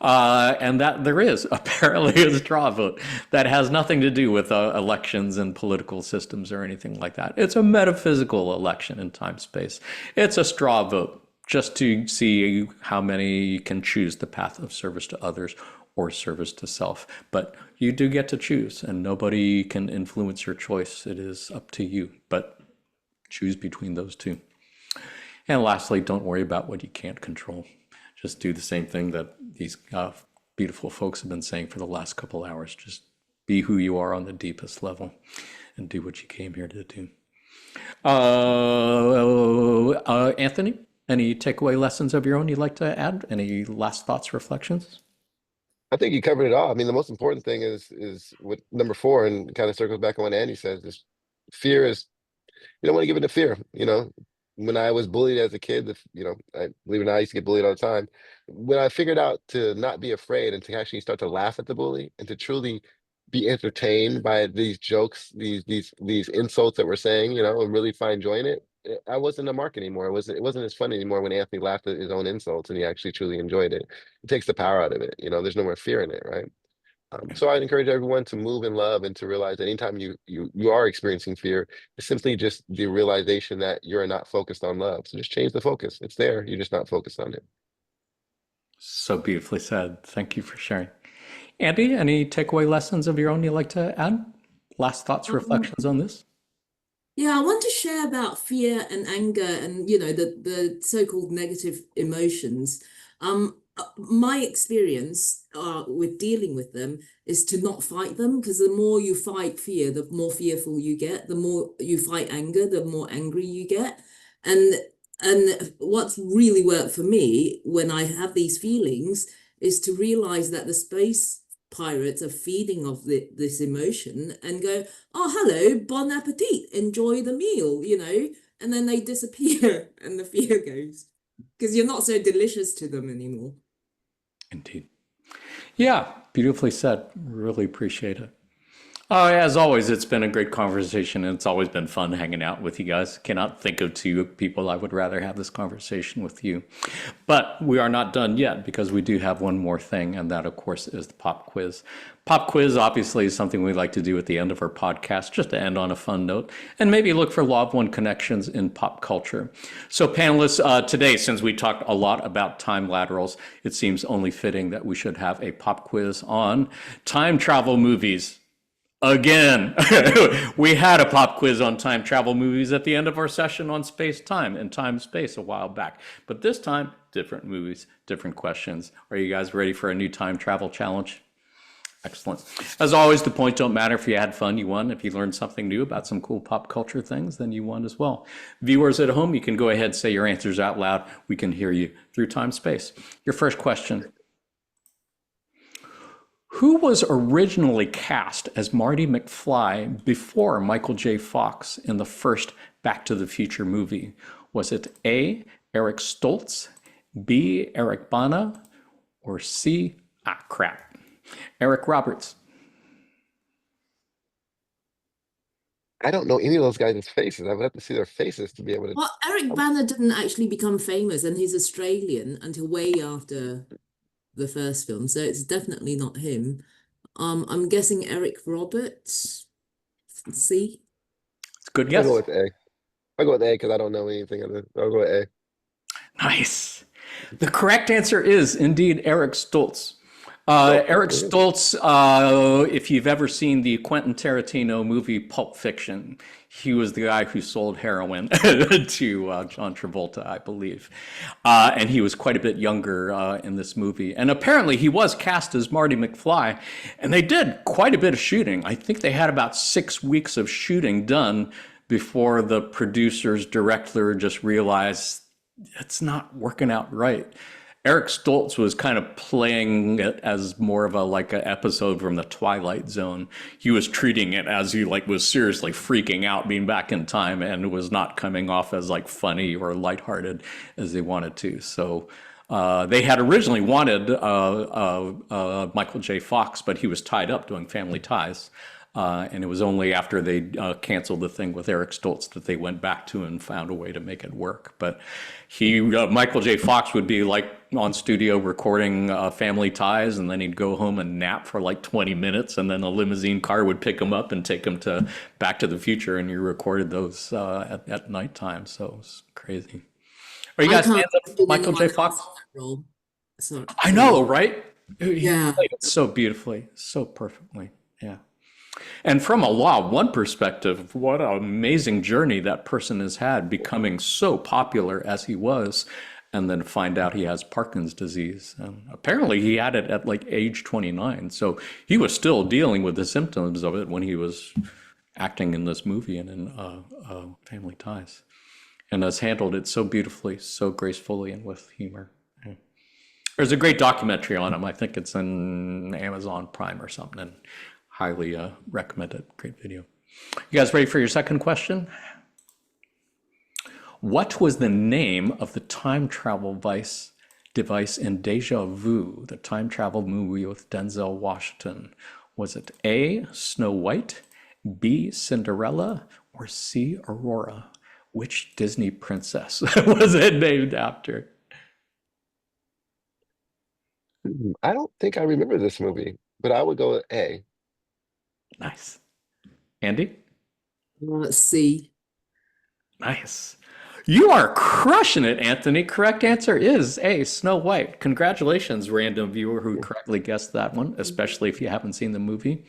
And that there is apparently a straw vote that has nothing to do with elections and political systems or anything like that. It's a metaphysical election in time space. It's a straw vote just to see how many can choose the path of service to others or service to self. But you do get to choose, and nobody can influence your choice. It is up to you. But choose between those two. And lastly, don't worry about what you can't control. Just do the same thing that these beautiful folks have been saying for the last couple hours. Just be who you are on the deepest level and do what you came here to do. Anthony, any takeaway lessons of your own you'd like to add? Any last thoughts, reflections? I think you covered it all. I mean, the most important thing is what number four, and kind of circles back on what Andy says, is fear is you don't want to give in to fear. When I was bullied as a kid, I believe it or not, I used to get bullied all the time. When I figured out to not be afraid and to actually start to laugh at the bully and to truly be entertained by these jokes, these insults that we're saying, and really find joy in it, I wasn't a mark anymore. It wasn't as fun anymore when Anthony laughed at his own insults and he actually truly enjoyed it. It takes the power out of it. There's no more fear in it, right? So I'd encourage everyone to move in love and to realize that anytime you are experiencing fear, it's simply just the realization that you're not focused on love. So just change the focus. It's there. You're just not focused on it. So beautifully said. Thank you for sharing. Andy, any takeaway lessons of your own you'd like to add? Last thoughts, Um, reflections on this? Yeah, I want to share about fear and anger and the so-called negative emotions. My experience with dealing with them is to not fight them, because the more you fight fear, the more fearful you get. The more you fight anger, the more angry you get. And what's really worked for me when I have these feelings is to realize that the space pirates are feeding off this emotion and go, oh, hello, bon appetit, enjoy the meal, and then they disappear and the fear goes because you're not so delicious to them anymore. Indeed. Yeah, beautifully said. Really appreciate it. As always, it's been a great conversation, and it's always been fun hanging out with you guys. Cannot think of two people I would rather have this conversation with you. But we are not done yet, because we do have one more thing, and that, of course, is the pop quiz. Pop quiz, obviously, is something we like to do at the end of our podcast, just to end on a fun note, and maybe look for loved one connections in pop culture. So, panelists, today, since we talked a lot about time laterals, it seems only fitting that we should have a pop quiz on time travel movies. Again, we had a pop quiz on time travel movies at the end of our session on space time and time space a while back. But this time, different movies, different questions. Are you guys ready for a new time travel challenge? Excellent. As always, the points don't matter. If you had fun, you won. If you learned something new about some cool pop culture things, then you won as well. Viewers at home, you can go ahead and say your answers out loud. We can hear you through time space. Your first question. Who was originally cast as Marty McFly before Michael J. Fox in the first Back to the Future movie? Was it A, Eric Stoltz, B, Eric Bana, or C, crap, Eric Roberts? I don't know any of those guys' faces. I would have to see their faces to be able to. Well, Eric um, Bana didn't actually become famous, and he's Australian until way after the first film, so it's definitely not him. I'm guessing Eric Roberts. See? It's a good I'll go guess. with A. I'll go with A because I don't know anything of it. I'll go with A. Nice. The correct answer is indeed Eric Stoltz. Oh, Eric yeah. Stoltz, if you've ever seen the Quentin Tarantino movie Pulp Fiction, he was the guy who sold heroin to John Travolta, I believe. And he was quite a bit younger in this movie. And apparently he was cast as Marty McFly. And they did quite a bit of shooting. I think they had about 6 weeks of shooting done before the producers, director just realized it's not working out right. Eric Stoltz was kind of playing it as more of a like an episode from the Twilight Zone. He was treating it as he like was seriously freaking out being back in time, and was not coming off as like funny or lighthearted as they wanted to. So they had originally wanted Michael J. Fox, but he was tied up doing Family Ties. And it was only after they canceled the thing with Eric Stoltz that they went back to and found a way to make it work. But Michael J. Fox would be like on studio recording Family Ties, and then he'd go home and nap for like 20 minutes, and then a limousine car would pick him up and take him to Back to the Future, and you recorded those at nighttime. So it was crazy. Are you I guys can't fans of imagine Michael J. anyone else Fox? on that role. So, I know, right? He yeah. played it so beautifully, so perfectly. Yeah. And from a Law One perspective, what an amazing journey that person has had, becoming so popular as he was, and then find out he has Parkinson's disease. And apparently, he had it at like age 29. So he was still dealing with the symptoms of it when he was acting in this movie and in Family Ties, and has handled it so beautifully, so gracefully, and with humor. Yeah. There's a great documentary on him. I think it's in Amazon Prime or something, and highly recommend it. Great video. You guys ready for your second question? What was the name of the time travel device in Deja Vu, the time travel movie with Denzel Washington? Was it A, Snow White, B, Cinderella, or C, Aurora? Which Disney princess was it named after? I don't think I remember this movie. but I would go with A. Nice. Andy? C. Nice. You are crushing it, Anthony. Correct answer is A, Snow White. Congratulations, random viewer who correctly guessed that one, especially if you haven't seen the movie.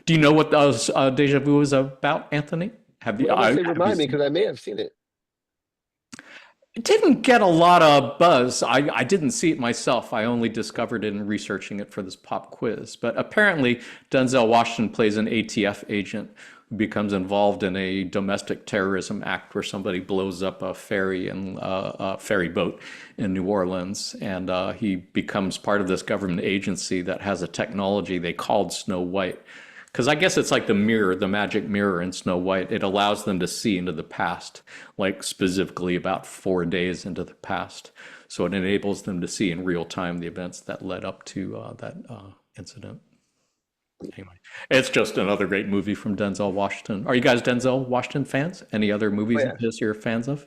Do you know what those Deja Vu is about, Anthony? Have you? Well, I must say, Have you remind me seen? because I may have seen it. It didn't get a lot of buzz. I didn't see it myself. I only discovered it in researching it for this pop quiz. But apparently, Denzel Washington plays an ATF agent who becomes involved in a domestic terrorism act where somebody blows up a ferry and a ferry boat in New Orleans, and he becomes part of this government agency that has a technology they called Snow White. Because I guess it's like the mirror, the magic mirror in Snow White. It allows them to see into the past, like specifically about 4 days into the past. So it enables them to see in real time the events that led up to that incident. Anyway, it's just another great movie from Denzel Washington. Are you guys Denzel Washington fans? Any other Oh movies yeah, of his you're fans of?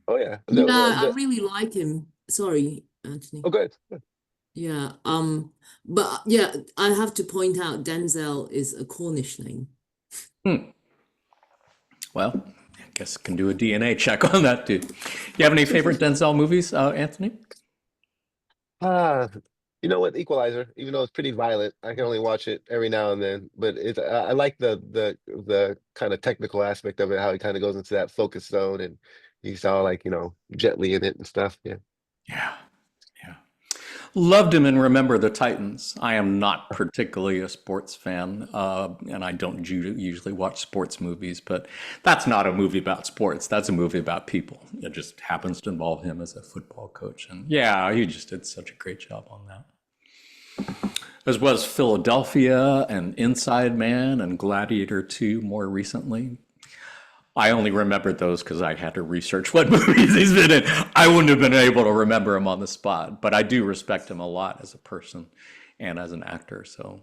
oh yeah. Yeah, I really like him. Sorry, Anthony. Oh, good. Yeah, but yeah, I have to point out Denzel is a Cornish name. Hmm. Well, I guess I can do a DNA check on that too. You have any favorite Denzel movies, Anthony? Ah, you know what? Equalizer, even though it's pretty violent, I can only watch it every now and then. But I like the kind of technical aspect of it, how he kind of goes into that focus zone, and you saw like Jet Li in it and stuff. Yeah. Yeah. Yeah. Loved him in Remember the Titans. I am not particularly a sports fan, and I don't usually watch sports movies, but that's not a movie about sports. That's a movie about people. It just happens to involve him as a football coach. And yeah, he just did such a great job on that. As well as Philadelphia and Inside Man and Gladiator 2 more recently. I only remembered those because I had to research what movies he's been in. I wouldn't have been able to remember him on the spot, but I do respect him a lot as a person and as an actor. So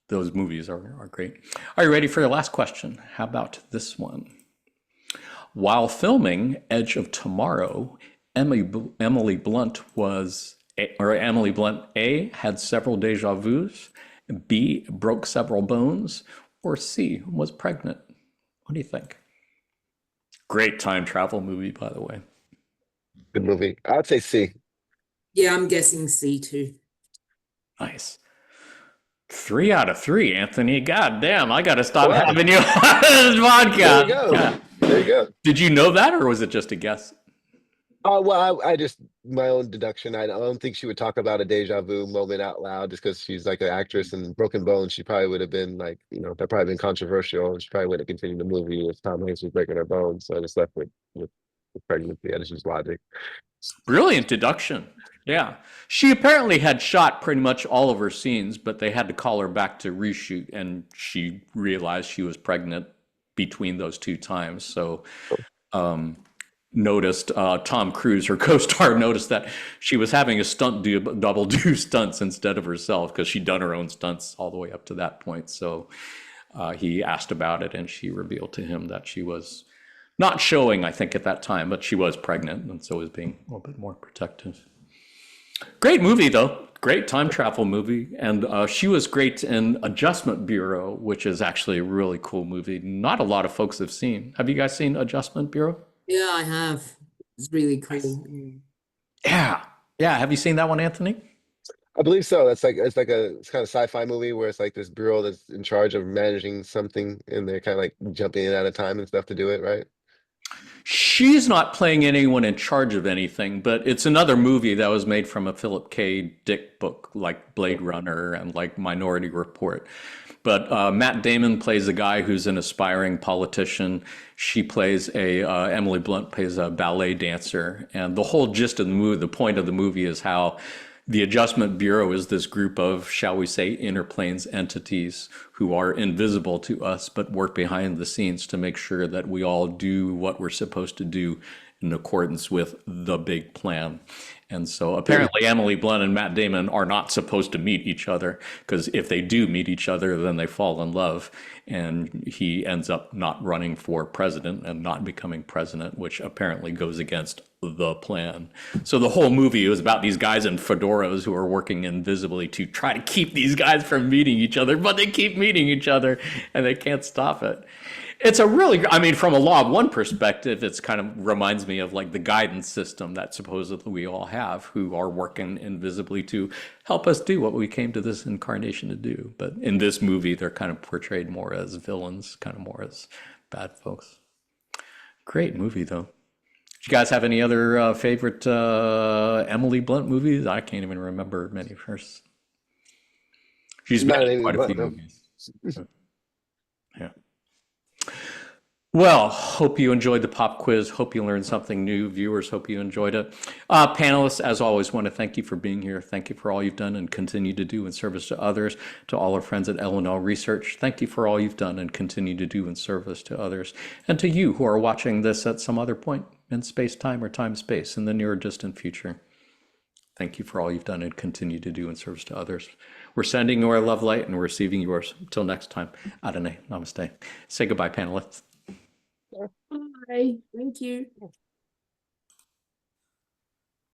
those movies are great. Are you ready for your last question? How about this one? While filming Edge of Tomorrow, Emily Blunt Emily Blunt A, had several deja vus, B, broke several bones, or C, was pregnant. What do you think? Great time travel movie, by the way. Good movie. I'd say C. Yeah, I'm guessing C too. Nice. 3 out of 3, Anthony. God damn, I got to stop Wow. having you on this podcast. There you go. Yeah. There you go. Did you know that, or was it just a guess? Well, I just my own deduction. I don't think she would talk about a deja vu moment out loud just because she's like an actress and Broken Bones. She probably would have been like, that probably been controversial, and she probably would have continued the movie if Tom Hanks was breaking her bones. So I just left with pregnancy. That's just logic. Brilliant deduction. Yeah. She apparently had shot pretty much all of her scenes, but they had to call her back to reshoot, and she realized she was pregnant between those 2 times. So, noticed Tom Cruise, her co-star, noticed that she was having a double do stunts instead of herself because she'd done her own stunts all the way up to that point. So he asked about it, and she revealed to him that she was not showing, I think, at that time, but she was pregnant, and so was being a little bit more protective. Great movie, though. Great time travel movie. And she was great in Adjustment Bureau, which is actually a really cool movie. Not a lot of folks have seen. Have you guys seen Adjustment Bureau? Yeah, I have. It's really cool. Yeah. Yeah. Have you seen that one, Anthony? I believe so. It's kind of sci-fi movie where it's like this bureau that's in charge of managing something, and they're kind of like jumping in at a time and stuff to do it, right? She's not playing anyone in charge of anything, but it's another movie that was made from a Philip K. Dick book, like Blade Runner and like Minority Report. But Matt Damon plays a guy who's an aspiring politician. She plays Emily Blunt plays a ballet dancer. And the whole gist of the movie, the point of the movie is how the Adjustment Bureau is this group of, shall we say, interplanes entities who are invisible to us, but work behind the scenes to make sure that we all do what we're supposed to do in accordance with the big plan. And so apparently Emily Blunt and Matt Damon are not supposed to meet each other, because if they do meet each other, then they fall in love. And he ends up not running for president and not becoming president, which apparently goes against the plan. So the whole movie was about these guys in fedoras who are working invisibly to try to keep these guys from meeting each other, but they keep meeting each other and they can't stop it. It's a really, I mean, from a law of one perspective, it's kind of reminds me of like the guidance system that supposedly we all have, who are working invisibly to help us do what we came to this incarnation to do. But in this movie, they're kind of portrayed more as villains, kind of more as bad folks. Great movie, though. Do you guys have any other favorite Emily Blunt movies? I can't even remember many of hers. She's Not been in any quite a but few no. movies. Yeah. Well, hope you enjoyed the pop quiz. Hope you learned something new. Viewers, hope you enjoyed it. Panelists, as always, want to thank you for being here. Thank you for all you've done and continue to do in service to others. To all our friends at L&L Research, thank you for all you've done and continue to do in service to others. And to you who are watching this at some other point in space, time, or time, space in the near or distant future, thank you for all you've done and continue to do in service to others. We're sending you our love light and we're receiving yours. Until next time, Adonai, namaste. Say goodbye, panelists. Bye. Thank you.